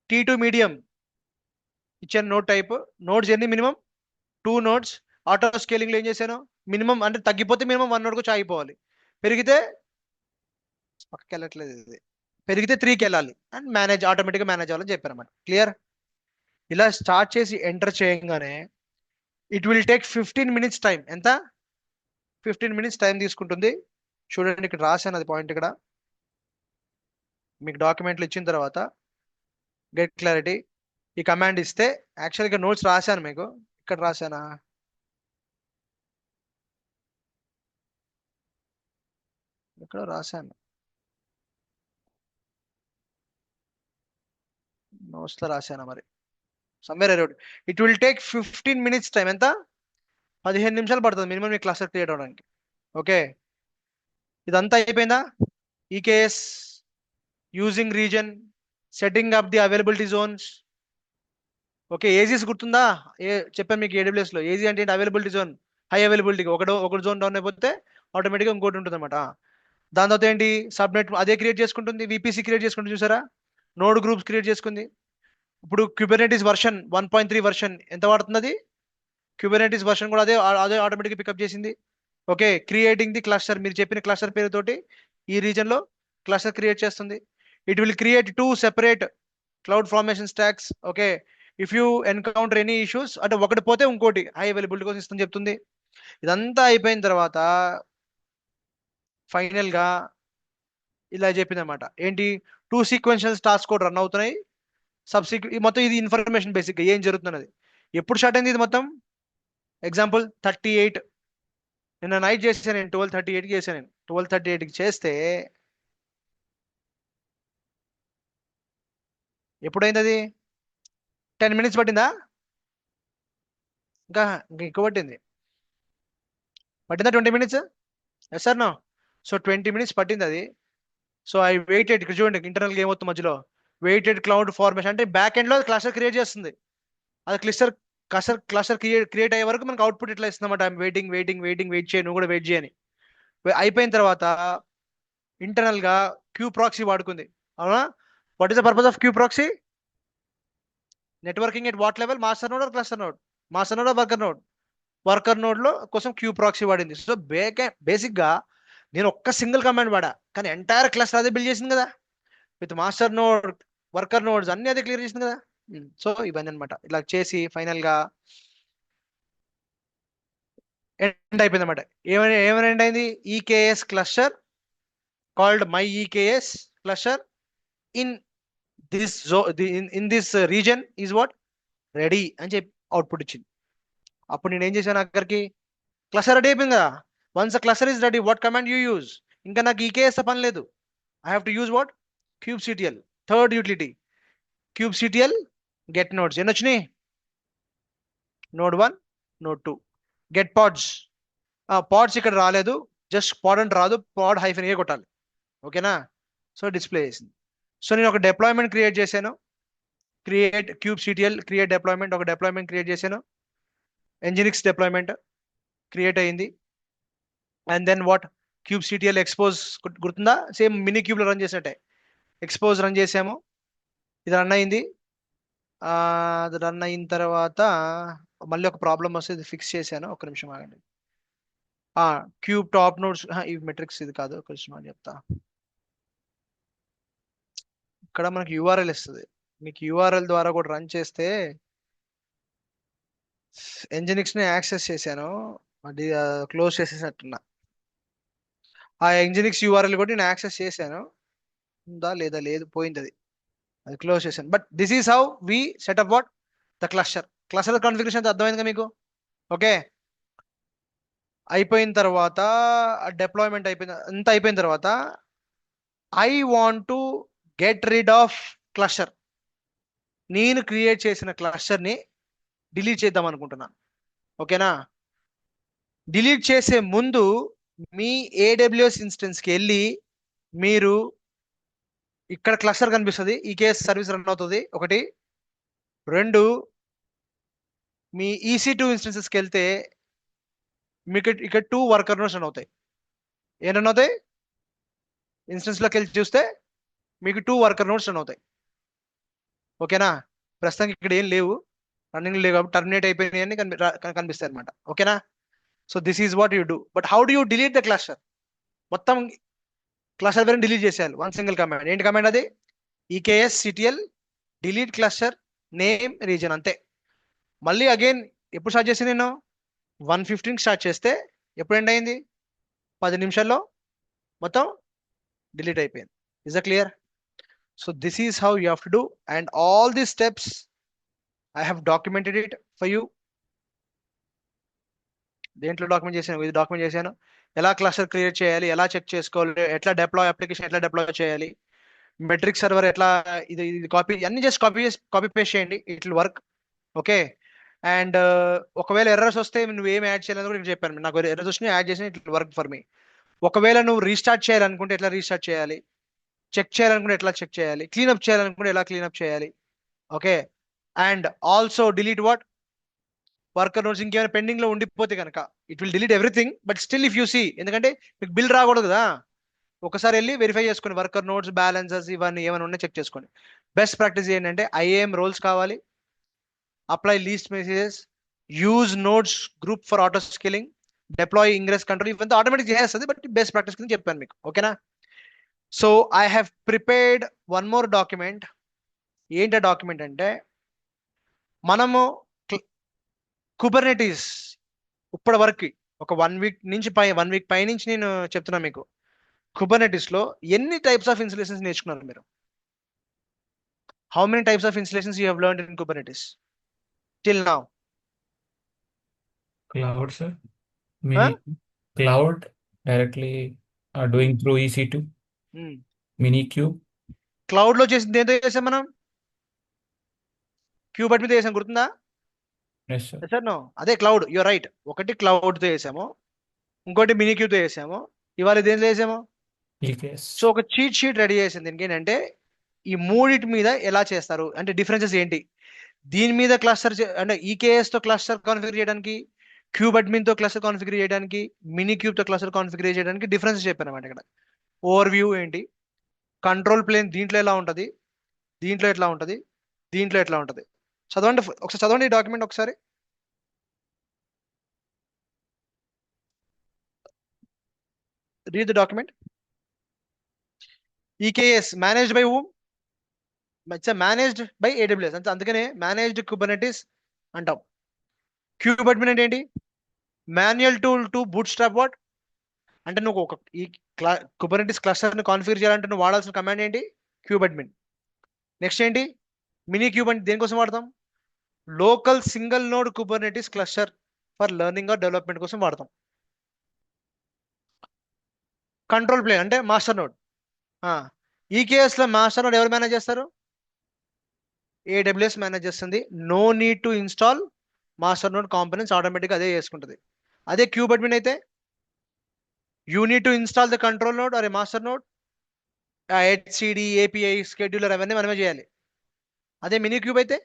T2 మీడియం ఇచ్చాను. నోడ్ టైప్, నోడ్స్ ఎన్ని మినిమం 2 నోడ్స్. ఆటో స్కేలింగ్లో ఏం చేశాను, మినిమం అంటే తగ్గిపోతే మినిమం 1 నోడ్కు ఆగిపోవాలి, పెరిగితే పక్కకి వెళ్ళట్లేదు ఇది, పెరిగితే 3కి వెళ్ళాలి, అండ్ మేనేజ్ ఆటోమేటిక్గా మేనేజ్ అవ్వాలని చెప్పాను అన్నమాట. క్లియర్? ఇలా స్టార్ట్ చేసి ఎంటర్ చేయగానే it will take 15 minutes time. ఎంత? 15 మినిట్స్ టైం తీసుకుంటుంది. చూడండి ఇక్కడ రాశాను అది పాయింట్. ఇక్కడ మీకు డాక్యుమెంట్లు ఇచ్చిన తర్వాత గెట్ క్లారిటీ ఈ కమాండ్ ఇస్తే, యాక్చువల్గా నోట్స్ రాశాను మీకు, ఇక్కడ రాశానా, ఇక్కడ రాశాను నోట్స్లో రాశాను మరి, somewhere I wrote. It will take 15 minutes time. ఎంత? 15 నిమిషాలు పడుతుంది మినిమం మీ క్లస్టర్ క్రియేట్ అవడానికి. ఓకే, ఇదంతా అయిపోయిందా? EKS, using reason, setting up the availability Jones. Okay, ages గుర్తుందా? చెప్పాను మీకు AWS లో ఏజీ అంటే అవైలబిలిటీ జోన్, హై అవైలబిలిటీకి ఒకటి జోన్ డౌన్ అయిపోతే ఆటోమేటిక్గా ఇంకోటి ఉంటుంది అనమాట. దాని తర్వాత ఏంటి, సబ్నెట్ అదే క్రియేట్ చేసుకుంటుంది, VPC క్రియేట్ చేసుకుంటుంది, చూసారా, నోడ్ గ్రూప్స్ క్రియేట్ చేసుకుంది. ఇప్పుడు క్యూబర్నెటిస్ వర్షన్ 1.3 వర్షన్ ఎంత వాడుతుంది అది, క్యూబర్నెటిస్ వర్షన్ కూడా అదే అదే ఆటోమేటిక్గా పికప్ చేసింది. ఓకే, క్రియేటింగ్ ది క్లస్టర్, మీరు చెప్పిన క్లస్టర్ పేరుతోటి ఈ రీజన్లో క్లస్టర్ క్రియేట్ చేస్తుంది. It will create 2 separate cloud formation stocks. Okay, if you encounter any issues, అంటే ఒకటి పోతే ఇంకోటి హై అవైలబిలిటీ కోసం ఇస్తుంది చెప్తుంది. ఇదంతా అయిపోయిన తర్వాత ఫైనల్గా ఇలా చెప్పింది అనమాట, ఏంటి, 2 సీక్వెన్షియల్ టాస్క్ కూడా రన్ అవుతున్నాయి. మొత్తం ఇది ఇన్ఫర్మేషన్ బేసిక్గా ఏం జరుగుతున్నది, ఎప్పుడు స్టార్ట్ అయింది ఇది మొత్తం. ఎగ్జాంపుల్ 38 నిన్న నైట్ చేసాను నేను, 12:38కి చేశాను నేను. 12:38కి చేస్తే ఎప్పుడైంది అది, 10 మినిట్స్ పట్టిందా, ఇంకా ఎక్కువ పట్టింది, 20 minutes? Yes sir no. So 20 minutes పట్టింది అది. సో ఐ వెయిటెడ్, ఇక్కడ చూడండి ఇంటర్నల్గా ఏమవుతుంది మధ్యలో, వెయిటెడ్ క్లౌడ్ ఫార్మేషన్, అంటే బ్యాక్ ఎండ్లో క్లస్టర్ క్రియేట్ చేస్తుంది. అది క్లస్టర్ క్రియేట్ అయ్యే వరకు మనకు అవుట్పుట్ ఇట్లా ఇస్తుందన్నమాట, వెయిట్ చేయి, నువ్వు కూడా వెయిట్ చేయని. అయిపోయిన తర్వాత ఇంటర్నల్గా క్యూ ప్రాక్సీ వాడుకుంది, అవునా? What is the purpose of kube proxy? Networking at what level, master node or cluster node, master node or worker నోడ్లో కోసం క్యూ ప్రాక్సీ వాడింది. సో బేసిక్గా నేను ఒక్క సింగిల్ కమాండ్ వాడా, కానీ ఎంటైర్ క్లస్టర్ అదే బిల్డ్ చేసింది కదా, with master node, worker nodes అన్ని అదే క్లియర్ చేసింది కదా. సో ఇవన్నీ అనమాట, ఇలా చేసి ఫైనల్గా ఎండ్ అయిపోయింది అనమాట. ఏమైనా ఎండ్ అయింది, EKS cluster called my EKS cluster in this reason is what ready అని చెప్పి అవుట్పుట్ ఇచ్చింది. అప్పుడు నేను ఏం చేశాను, అక్కడికి క్లస్టర్ రెడీ అయిపోయింది కదా. Once the cluster is ready, what command you use, ఇంకా నాకు ఈకేఎస్ పని లేదు. I have to use what, kubectl, third utility, kubectl get nodes. ఎన్ని వచ్చినాయి, node 1, node 2, get pods. Pods ఇక్కడ రాలేదు, జస్ట్ పాడ్ అంటే రాదు, పాడ్ -a కొట్టాలి. ఓకేనా? సో డిస్ప్లే చేసింది. సో నేను ఒక డిప్లాయ్మెంట్ క్రియేట్ చేశాను, క్రియేట్ kubectl క్రియేట్ డిప్లాయ్మెంట్, ఒక డిప్లాయ్మెంట్ క్రియేట్ చేశాను, nginx డిప్లాయ్మెంట్ క్రియేట్ అయింది. And then what, kubectl expose, గుర్తుందా, సేమ్ మినీ క్యూబ్లో రన్ చేసినట్టే ఎక్స్పోజ్ రన్ చేసాము. ఇది రన్ అయింది. అది రన్ అయిన తర్వాత మళ్ళీ ఒక ప్రాబ్లం వస్తే ఇది ఫిక్స్ చేశాను, ఒక నిమిషం ఆగండి. క్యూబ్ టాప్ నోడ్స్, ఇవి మెట్రిక్స్, ఇది కాదు, ఒక నిమిషం అని చెప్తా. ఇక్కడ మనకి URL ఇస్తుంది, మీకు URL ద్వారా కూడా రన్ చేస్తే, nginx ని యాక్సెస్ చేశాను, అది క్లోజ్ చేసేసినట్టున్నా. ఆ nginx URL కూడా నేను యాక్సెస్ చేశాను, ఉందా లేదా, లేదు, పోయింది అది. అది క్లోజ్ చేశాను. But this is how we setup what the cluster configuration అర్థమైందిగా మీకు? ఓకే, అయిపోయిన తర్వాత డిప్లాయ్మెంట్ అయిపోయిన అంత అయిపోయిన తర్వాత I want to get rid of cluster. నేను క్రియేట్ చేసిన క్లస్టర్ని డిలీట్ చేద్దాం అనుకుంటున్నాను. ఓకేనా? డిలీట్ చేసే ముందు మీ ఏడబ్ల్యూఎస్ ఇన్స్టెన్స్కి వెళ్ళి మీరు ఇక్కడ క్లస్టర్ కనిపిస్తుంది, ఈ కేస్ సర్వీస్ రన్ అవుతుంది ఒకటి. రెండు, మీ EC2 ఇన్స్టెన్సెస్కి వెళ్తే మీకు ఇక్కడ 2 వర్కర్ నోడ్స్ రన్ అవుతాయి. ఏం రన్ అవుతాయి? ఇన్స్టెన్స్లోకి వెళ్ళి చూస్తే మీకు 2 వర్కర్ నోడ్స్ రన్ అవుతాయి. ఓకేనా? ప్రస్తుతానికి ఇక్కడ ఏం లేవు, రన్నింగ్ లేవు కాబట్టి టర్మినేట్ అయిపోయినాయి అని కనిపిస్తాయి అనమాట. ఓకేనా? So this is what you do. But how do you delete the cluster? మొత్తం క్లస్టర్ వేరే డిలీట్ చేసేయాలి. One single command. ఏంటి కమాండ్ అది? EKSCTL delete cluster name reason, అంతే. మళ్ళీ అగైన్ ఎప్పుడు స్టార్ట్ చేసి నేను 1:15 స్టార్ట్ చేస్తే ఎప్పుడు ఎండ్ అయింది? 10 నిమిషాల్లో మొత్తం డిలీట్ అయిపోయింది. Is the clear? So this is how you have to do, and all these steps I have documented it for you. దేంట్లో డాక్యుమెంట్ చేశాను? ఇది డాక్యుమెంట్ చేశాను. ఎలా క్లస్టర్ క్రియేట్ చేయాలి, ఎలా చెక్ చేసుకోవాలి, ఎట్లా డిప్లాయ్ అప్లికేషన్ ఎట్లా డిప్లాయ్ చేయాలి, మెట్రిక్ సర్వర్ ఎట్లా, ఇది కాపీ అన్ని జస్ట్ కాపీ పేస్ట్ చేయండి, it will work. Okay, and ఒకవేళ ఎర్రర్స్ వస్తే నువ్వు ఏం యాడ్ చేయాలని కూడా చెప్పాను. నాకు ఎర్రర్స్ వచ్చినా యాడ్ చేసిన it will work for me. ఒకవేళ నువ్వు రీస్టార్ట్ చేయాలనుకుంటే ఎట్లా రీస్టార్ట్ చేయాలి, చెక్ చేయాలనుకుంటే ఎట్లా చెక్ చేయాలి, క్లీనప్ చేయాలనుకుంటే ఎలా క్లీనప్ చేయాలి. Okay, and also delete what worker notes. ఇంకేమైనా పెండింగ్ లో ఉండిపోతే కనుక it will delete everything. But still if you see, ఎందుకంటే మీకు బిల్ రాకూడదు కదా, ఒకసారి వెళ్ళి వెరిఫై చేసుకుని వర్కర్ నోట్స్ బ్యాలెన్సెస్ ఇవన్నీ ఏమైనా ఉన్నాయి చెక్ చేసుకోండి. బెస్ట్ ప్రాక్టీస్ ఏంటంటే IAM రోల్స్ కావాలి, apply least messages, use notes group for auto scaling, deploy ingress control, ఇవంతా ఆటోమేటిక్ చేస్తుంది. బట్ బెస్ట్ ప్రాక్టీస్ కింద చెప్పాను మీకు. ఓకేనా? So I have prepared one more document. ఏంటి ఆ డాక్యుమెంట్ అంటే, మనము కుబర్నెటీస్ ఇప్పటి వరకు ఒక 1 వీక్ నుంచి 1 వీక్ పై నుంచి నేను చెప్తున్నా మీకు, కుబర్నెటీస్ లో ఎన్ని టైప్స్ ఆఫ్ ఇన్స్టలేషన్స్ నేర్చుకున్నారు మీరు? How many types of installations you have learned in Kubernetes till now? Cloud, sir. Mini cloud directly doing through EC2. Minikube. Cloud లో చేసింది ఏంటో చేసాం మనం, క్యూబర్ట్ మీద చేసాం, గుర్తుందా? Yes, sir. సార్ నో, అదే క్లౌడ్. You're right. ఒకటి క్లౌడ్ తో చేసాము, ఇంకోటి మినిక్యూబ్ తో చేసాము, ఇవాళ దేంట్లో చేసాము? EKS. సో ఒక చీట్ షీట్ రెడీ చేసింది. దీనికి ఏంటంటే ఈ మూడిటి మీద ఎలా చేస్తారు అంటే డిఫరెన్సెస్ ఏంటి, దీని మీద క్లస్టర్ అంటే EKS తో క్లస్టర్ కాన్ఫిగర్ చేయడానికి, క్యూబ్ అడ్మిన్ తో క్లస్టర్ కాన్ఫిగర్ చేయడానికి, మినీ క్యూబ్ తో క్లస్టర్ కాన్ఫిగర్ చేయడానికి డిఫరెన్సెస్ చెప్పాను అన్నమాట. ఇక్కడ ఓవర్ వ్యూ ఏంటి, కంట్రోల్ ప్లేన్ దీంట్లో ఎలా ఉంటుంది, దీంట్లో ఎట్లా ఉంటుంది, దీంట్లో ఎట్లా ఉంటుంది. చదవండి ఒకసారి, చదవండి ఈ డాక్యుమెంట్ ఒకసారి. Read the document. EKS managed by whom? It's managed by AWS. అందుకనే మేనేజ్డ్ కుబర్నెటీస్ అంటాం. క్యూబ్ అడ్మిన్ అంటే ఏంటి? Manual tool to boot strap what అంటే నువ్వు ఒక ఈ కుబర్నెటీస్ క్లస్టర్ ని కాన్ఫిగర్ చేయాలంటే నువ్వు వాడాల్సిన కమాండ్ ఏంటి? Kube admin. నెక్స్ట్ ఏంటి? మినీ క్యూబ్ అంటే దేనికోసం వాడతాం? Local single node Kubernetes cluster for learning or development కోసం వాడతాం. కంట్రోల్ ప్లేన్ అంటే మాస్టర్ నోడ్. EKS లో మాస్టర్ నోడ్ ఎవరు మేనేజ్ చేస్తారు? AWS మేనేజ్ చేస్తుంది. No need to install master node components, ఆటోమేటిక్గా అదే చేసుకుంటుంది. అదే క్యూబ్ అడ్మిన్ అయితే you need to install the control node or a master node, HCD API scheduler అవన్నీ మనమే చేయాలి. అదే మినీ క్యూబ్ అయితే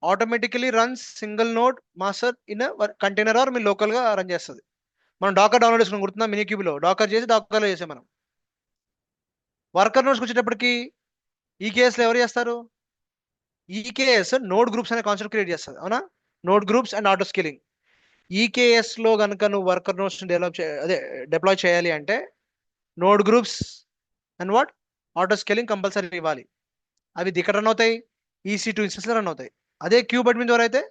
automatically runs single node master in container or మీ లోకల్గా రన్ చేస్తుంది. మనం డాకర్ డౌన్లోడ్ చేసుకుని గుర్తుందా? మినీ క్యూబ్లో డాకర్ చేసి డాకర్లో చేసాం మనం. వర్కర్ నోడ్స్కి వచ్చేటప్పటికి EKS లో ఎవరు చేస్తారు? EKS నోడ్ గ్రూప్స్ అనే కాన్సెప్ట్ క్రియేట్ చేస్తుంది, అవునా? Node groups and auto scaling. EKS లో కనుక నువ్వు వర్కర్ నోడ్స్ డిప్లాయ్ చేయాలి అంటే node groups and what auto scaling compulsory ఇవ్వాలి. అవి ఇక్కడ రన్ అవుతాయి, EC2 ఇన్స్టెన్స్లో రన్ అవుతాయి. అదే క్యూబ్ అడ్మిన్ ద్వారా అయితే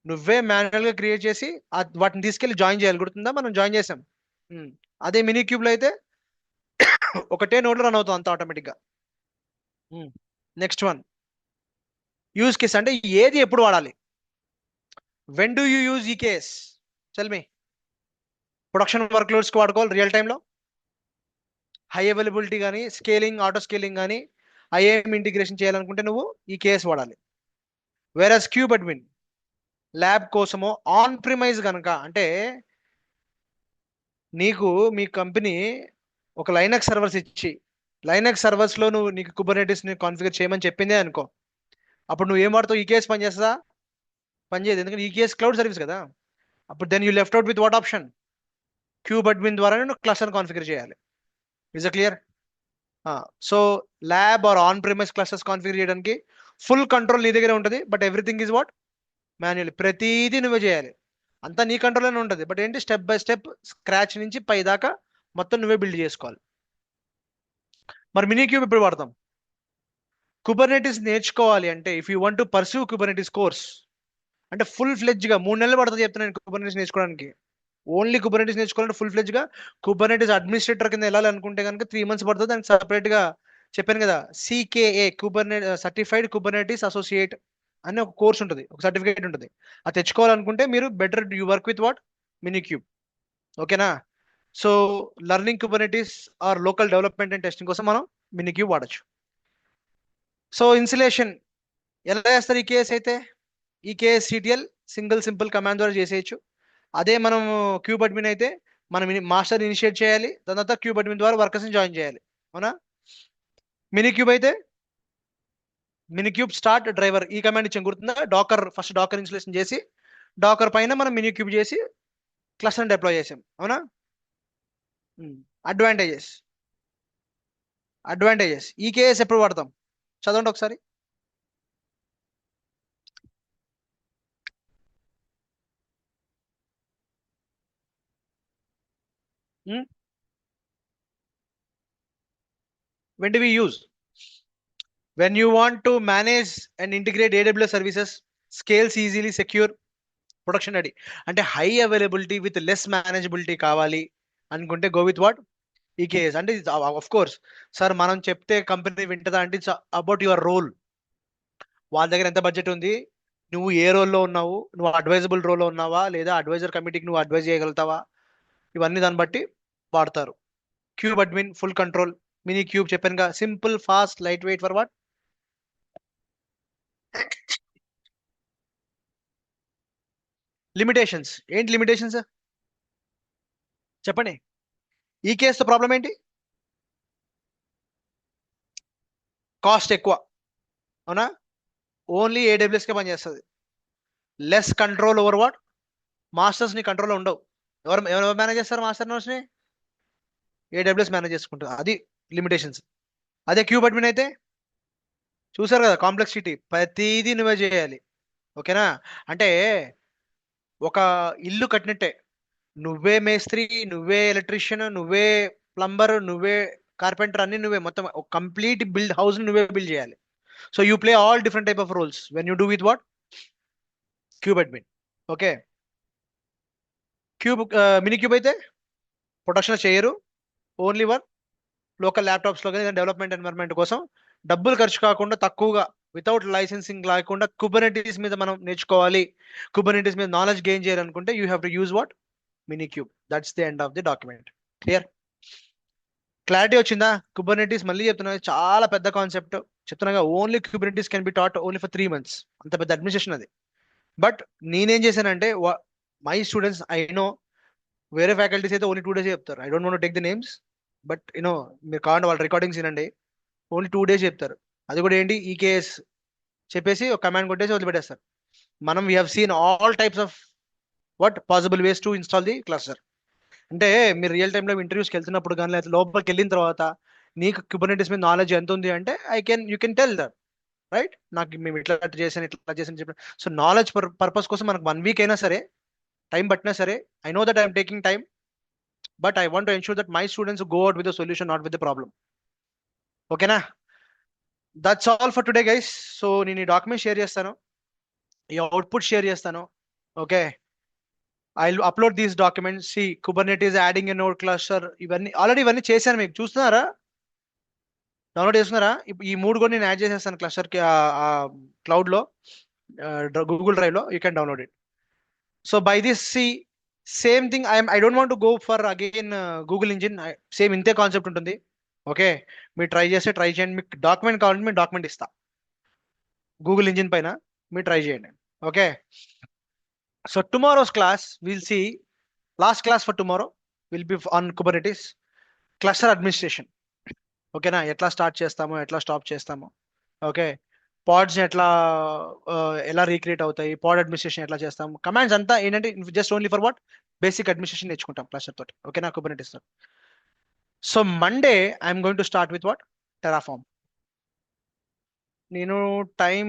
నువ్వే మాన్యువల్గా క్రియేట్ చేసి వాటిని తీసుకెళ్ళి జాయిన్ చేయాలి, గుర్తుందా? మనం జాయిన్ చేసాం. అదే మినీ క్యూబ్లో అయితే ఒకటే నోడ్లో రన్ అవుతుంది అంత ఆటోమేటిక్గా. నెక్స్ట్ వన్ యూజ్ కేస్ అంటే ఏది ఎప్పుడు వాడాలి. వెన్ డూ యూ యూజ్ ఈ case? Tell me. Production work లోడ్స్కి వాడుకోవాలి రియల్ టైంలో, హై అవైలబిలిటీ కానీ స్కేలింగ్ ఆటో స్కేలింగ్ కానీ ఐఏఎం ఇంటిగ్రేషన్ చేయాలనుకుంటే నువ్వు ఈ కేస్ వాడాలి. వేరస్ క్యూబ్ అడ్మిన్ ల్యాబ్ కోసమో ఆన్ ప్రిమైజ్ కనుక అంటే నీకు మీ కంపెనీ ఒక లైనక్స్ సర్వర్స్ ఇచ్చి లైనక్స్ సర్వర్స్లో నువ్వు నీకు కుబర్నెటిస్ని కాన్ఫిగర్ చేయమని చెప్పిందే అనుకో, అప్పుడు నువ్వు ఏం వాడుతావు? ఈ కేస్ పనిచేస్తుందా? పనిచేయదు, ఎందుకంటే ఈ కేస్ క్లౌడ్ సర్వీస్ కదా. అప్పుడు then you left out with what option? Kube admin ద్వారానే నువ్వు క్లస్టర్ కాన్ఫిగర్ చేయాలి. Is a clear? So lab or on premise clusters configure చేయడానికి ఫుల్ కంట్రోల్ నీ దగ్గరే ఉంటుంది. But everything is what? Manual. ప్రతిదీ నువ్వే చేయాలి, అంతా నీ కంట్రోల్లోనే ఉంటుంది. బట్ ఏంటి, స్టెప్ బై స్టెప్ స్క్రాచ్ నుంచి పై దాకా మొత్తం నువ్వే బిల్డ్ చేసుకోవాలి. మరి మినీ క్యూబ్ ఎప్పుడు వాడతాం? కుబర్నెటిస్ నేర్చుకోవాలి అంటే if you want to pursue Kubernetes course అంటే ఫుల్ ఫ్లెడ్జ్గా 3 నెలలు పడుతుంది చెప్తున్నాను కుబర్నెటిస్ నేర్చుకోవడానికి. ఓన్లీ కుబర్నెటిస్ నేర్చుకోవాలంటే ఫుల్ ఫ్లెడ్జ్గా కుబర్నెటిస్ అడ్మినిస్ట్రేటర్ కింద వెళ్ళాలి అనుకుంటే కనుక 3 months పడుతుంది. దానికి సపరేట్గా చెప్పాను కదా, CKA సర్టిఫైడ్ కుబర్నెటిస్ అసోసియేట్ అనే ఒక కోర్స్ ఉంటుంది, ఒక సర్టిఫికేట్ ఉంటుంది. అది తెచ్చుకోవాలనుకుంటే మీరు better you work with what? Minikube. ఓకేనా? So learning Kubernetes or local development and testing కోసం మనం మినీ క్యూబ్ వాడచ్చు. సో ఇన్సులేషన్ ఎలా చేస్తారు ఈ కేస్ అయితే? ఈ కేస్ CTL సింపుల్ కమాండ్ ద్వారా చేసేయచ్చు. అదే మనం క్యూబ్ అడ్మిన్ అయితే మనం మాస్టర్ ఇనిషియేట్ చేయాలి, దాని తర్వాత క్యూబ్ అడ్మిన్ ద్వారా వర్కర్స్ని జాయిన్ చేయాలి. అవునా? మినీ క్యూబ్ అయితే మినీ క్యూబ్ స్టార్ట్ డ్రైవర్ ఈ కమాండ్ ఇచ్చాం, గుర్తుందా? ఫస్ట్ డాకర్ ఇన్స్టలేషన్ చేసి డాకర్ పైన మనం మినీ క్యూబ్ చేసి క్లస్టర్ డిప్లాయ్ చేసాం. అవునా? అడ్వాంటేజెస్ ఈ కేస్ ఎప్పుడు వాడతాం? చదవండి ఒకసారి. When do we use? When you want to manage and integrate AWS services, scales easily, secure, production ready. అంటే హై అవైలబిలిటీ విత్ లెస్ మేనేజబిలిటీ కావాలి అనుకుంటే గో విత్ వాట్? ఈ కేస్. అంటే ఆఫ్ కోర్స్ సార్ మనం చెప్తే కంపెనీ వింటదా అంటే ఇట్స్ అబౌట్ యువర్ రోల్. వాళ్ళ దగ్గర ఎంత బడ్జెట్ ఉంది, నువ్వు ఏ రోల్లో ఉన్నావు, నువ్వు అడ్వైజబుల్ రోల్లో ఉన్నావా లేదా అడ్వైజర్ కమిటీకి నువ్వు అడ్వైజ్ చేయగలుగుతావా, ఇవన్నీ దాన్ని బట్టి వాడతారు. Kube admin full control. Minikube చెప్పానుగా, simple fast lightweight for what? Limitations ఏంటి? లిమిటేషన్స్ చెప్పండి. ఈ కేసుతో ప్రాబ్లం ఏంటి? కాస్ట్ ఎక్కువ. అవునా? ఓన్లీ AWSకే పనిచేస్తుంది. Less control over what? Masters ని కంట్రోల్లో ఉండవు. ఎవరు మేనేజ్ చేస్తారు మాస్టర్ నోట్స్ని? AWS మేనేజ్ చేసుకుంటుంది. అది లిమిటేషన్స్. అదే క్యూబ్ అడ్మిన్ అయితే చూసారు కదా, కాంప్లెక్సిటీ, ప్రతిదీ నువ్వే చేయాలి. ఓకేనా? అంటే ఒక ఇల్లు కట్టినట్టే, నువ్వే మేస్త్రి, నువ్వే ఎలక్ట్రీషియన్, నువ్వే ప్లంబర్, నువ్వే కార్పెంటర్, అన్ని నువ్వే, మొత్తం కంప్లీట్ హౌస్ నువ్వే బిల్డ్ చేయాలి. So you play all different type of roles when you do with what? Kube admin. Okay. Mini cube అయితే ప్రొడక్షన్ చేయరు, ఓన్లీ వన్ లోకల్ ల్యాప్టాప్స్లో కానీ డెవలప్మెంట్ ఎన్వైరన్మెంట్ కోసం డబ్బులు ఖర్చు కాకుండా తక్కువగా వితౌట్ లైసెన్సింగ్ లేకుండా కుబర్నెటిస్ మీద మనం నేర్చుకోవాలి, కుబర్నెటిస్ మీద నాలెడ్జ్ గెయిన్ చేయాలనుకుంటే you have to use what? Minikube. That's the end of the document. Clear? Clarity వచ్చిందా? కుబర్నెటిస్ మళ్ళీ చెప్తున్నా, చాలా పెద్ద కాన్సెప్ట్ చెప్తున్నాగా. Only Kubernetes can be taught only for 3 months. అంత పెద్ద అడ్మినిస్ట్రేషన్ అది. బట్ నేనేం చేశానంటే మై స్టూడెంట్స్ ఐ నో, వేరే ఫ్యాకల్టీస్ అయితే ఓన్లీ 2 days చెప్తారు. I don't want take the names, but మీరు కావాలంటే వాళ్ళ రికార్డింగ్స్ వినండి, ఓన్లీ 2 days చెప్తారు. అది కూడా ఏంటి? ఈ కేస్ చెప్పేసి ఒక కమాండ్ కొట్టేసి వదిలిపెట్టేస్తారు. మనం we have seen all types of what possible ways to install the cluster. అంటే మీరు రియల్ టైంలో ఇంటర్వ్యూస్కి వెళ్తున్నప్పుడు కానీ లేదా లోపలికి వెళ్ళిన తర్వాత నీకు కుబర్నెటిస్ మీద నాలెడ్జ్ ఎంత ఉంది అంటే you can tell that, right? నాకు మేము ఇట్లా చేసాను చెప్పి. సో నాలెడ్జ్ పర్పస్ కోసం మనకు 1 week అయినా సరే, టైం పట్టినా సరే, I know that I'm taking time, but I want to ensure that my students go out with the solution, not with the problem. ఓకేనా? That's all for today guys. So నేను ఈ document share చేస్తాను, ఈ output share చేస్తాను. Okay, I will upload these documents. See Kubernetes adding a node cluster, ఇవన్నీ already చేశాను, మీకు చూస్తున్నారా? డౌన్లోడ్ చేసుకున్నారా? ఇప్పుడు ఈ 3 కూడా నేను యాడ్ చేసేస్తాను క్లస్టర్కి, క్లౌడ్లో, గూగుల్ డ్రైవ్లో. You can download it. So by this same thing I don't want to go for again Google engine. Same ఇంతే కాన్సెప్ట్ ఉంటుంది. ఓకే, మీరు ట్రై చేయండి. మీకు డాక్యుమెంట్ కావాలంటే మీరు డాక్యుమెంట్ ఇస్తా గూగుల్ ఇంజిన్ పైన, మీరు ట్రై చేయండి. Okay, so tomorrow's class will see, last class for tomorrow will be on Kubernetes cluster administration. ఓకేనా, ఎట్లా స్టార్ట్ చేస్తామో, ఎట్లా స్టాప్ చేస్తామో. ఓకే, పాడ్స్ ఎట్లా ఎలా రీక్రియేట్ అవుతాయి, పాడ్ అడ్మినిస్ట్రేషన్ ఎట్లా చేస్తాము, కమాండ్స్ అంతా ఏంటంటే just only for what, basic administration నేర్చుకుంటాం క్లస్టర్ తోటి. ఓకేనా, కుబర్నెటిస్ తోటి. So Monday I'm going to start with what, Terraform. నేను టైం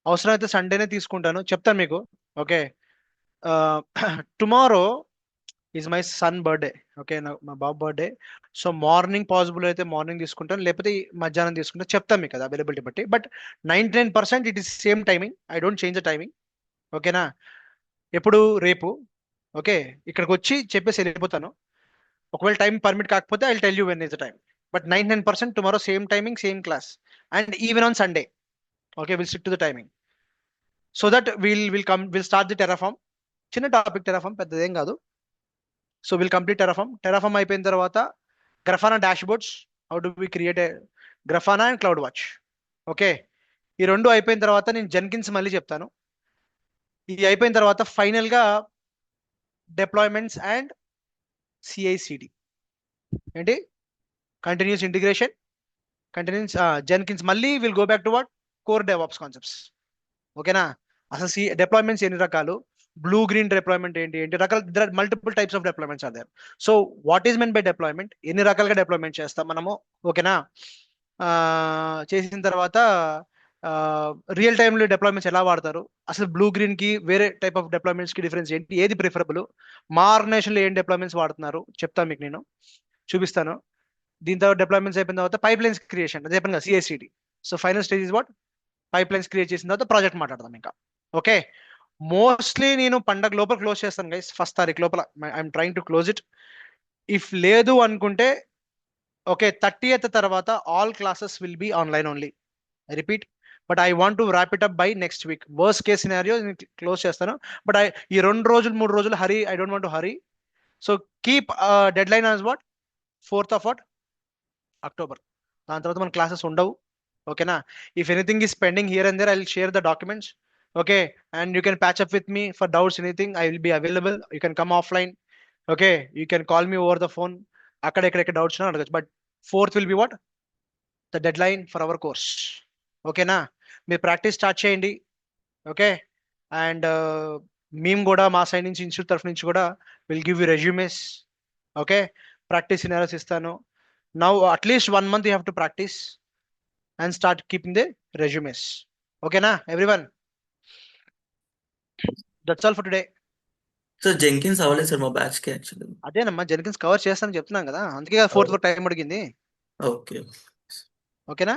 అవసరమైతే సండేనే తీసుకుంటాను, చెప్తాను మీకు. Okay, tomorrow is my son birthday. Okay, మా బాబు బర్త్డే. సో మార్నింగ్ పాసిబుల్ అయితే మార్నింగ్ తీసుకుంటాను, లేకపోతే మధ్యాహ్నం తీసుకుంటాను, చెప్తాను మీకు అది అవైలబిలిటీ బట్టి. But 99% it is same timing, I don't change the timing. ఓకేనా, ఎప్పుడు రేపు. ఓకే, ఇక్కడికి వచ్చి చెప్పేసి వెళ్ళిపోతాను. ఒకవేళ టైం పర్మిట్ కాకపోతే I tell you when is the time. But 99% tomorrow same timing, same class, and even on Sunday. Okay, will stick to the timing. So that will start the Terraform. చిన్న topic Terraform, పెద్దదేం కాదు. So will complete Terraform. Terraform అయిపోయిన తర్వాత Grafana dashboards, how do we create Grafana and CloudWatch. Okay, ఈ 2 అయిపోయిన తర్వాత నేను Jenkins మళ్ళీ చెప్తాను. ఇది అయిపోయిన తర్వాత ఫైనల్గా డిప్లాయ్మెంట్స్ అండ్ CI/CD ఏంటి, కంటిన్యూస్ ఇంటిగ్రేషన్, కంటిన్యూస్ జెన్కిన్స్. మళ్ళీ will go back to what, core DevOps concepts. ఓకేనా, అసలు డిప్లాయ్మెంట్స్ ఎన్ని రకాలు, బ్లూ గ్రీన్ డిప్లాయ్మెంట్ ఏంటి రకాల, multiple types of deployments are there. So what is meant by deployment, ఎన్ని రకాలుగా డిప్లాయ్మెంట్ చేస్తాం మనము. ఓకేనా, చేసిన తర్వాత రియల్ టైంలో డిప్లాయ్మెంట్స్ ఎలా వాడతారు, అసలు బ్లూ గ్రీన్ కి వేరే టైప్ ఆఫ్ డిప్లాయ్మెంట్స్ కి డిఫరెన్స్ ఏంటి, ఏది ప్రిఫరబుల్, మా ఆర్గనైజేషన్లో ఏం డిప్లాయ్మెంట్స్ వాడుతున్నారు చెప్తాను మీకు, నేను చూపిస్తాను. దీని తర్వాత డిప్లాయ్మెంట్స్ అయిపోయిన తర్వాత పైప్ లైన్స్ క్రియేషన్, అదే చెప్పాను కదా, CI/CD. So final stage is what, pipe lines create చేసిన తర్వాత ప్రాజెక్ట్ మాట్లాడదాం ఇంకా. ఓకే, మోస్ట్లీ నేను పండగ లోపల క్లోజ్ చేస్తాను గైస్, 1st తారీఖు లోపల I'm trying to close it. If లేదు అనుకుంటే ఓకే, 30th తర్వాత all classes will be online only. I repeat, but I want to wrap it up by next week. Worst case scenario close చేస్తాను. But ఈ 2 రోజులు 3 రోజులు hurry, I don't want to hurry. So keep deadline as what, 4th of October. దాని తర్వాత మన క్లాసెస్ ఉండవు. ఓకేనా, if anything is pending here and there, I will share the documents. Okay, and you can patch up with me for doubts, anything I will be available. You can come offline. Okay, you can call me over the phone. అక్కడ ఎక్కడ doubts అడగచ్చు. But 4th will be what, the dead line for our course. ఓకేనా, మీరు practice start చేయండి. Okay, and మేము కూడా మా side నుంచి, ఇన్స్టిట్యూట్ తరఫు నుంచి కూడా will give you resumes. Okay, practice scenarios ఇస్తాను. Now at least 1 month you have to practice and start keeping the resumes. Okay na everyone, that's all for today. So Jenkins అవ్వలేదు sir మా batch కి actually. అదేనమ్మా, Jenkins cover చేస్తానని చెప్తున్నాం కదా, అందుకే 4th వరకు టైం అడిగింది. ఓకే, ఓకేనా,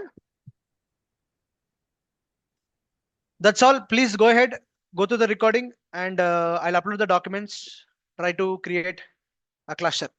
that's all. Please go ahead, go to the recording, and I'll upload the documents. Try to create a cluster.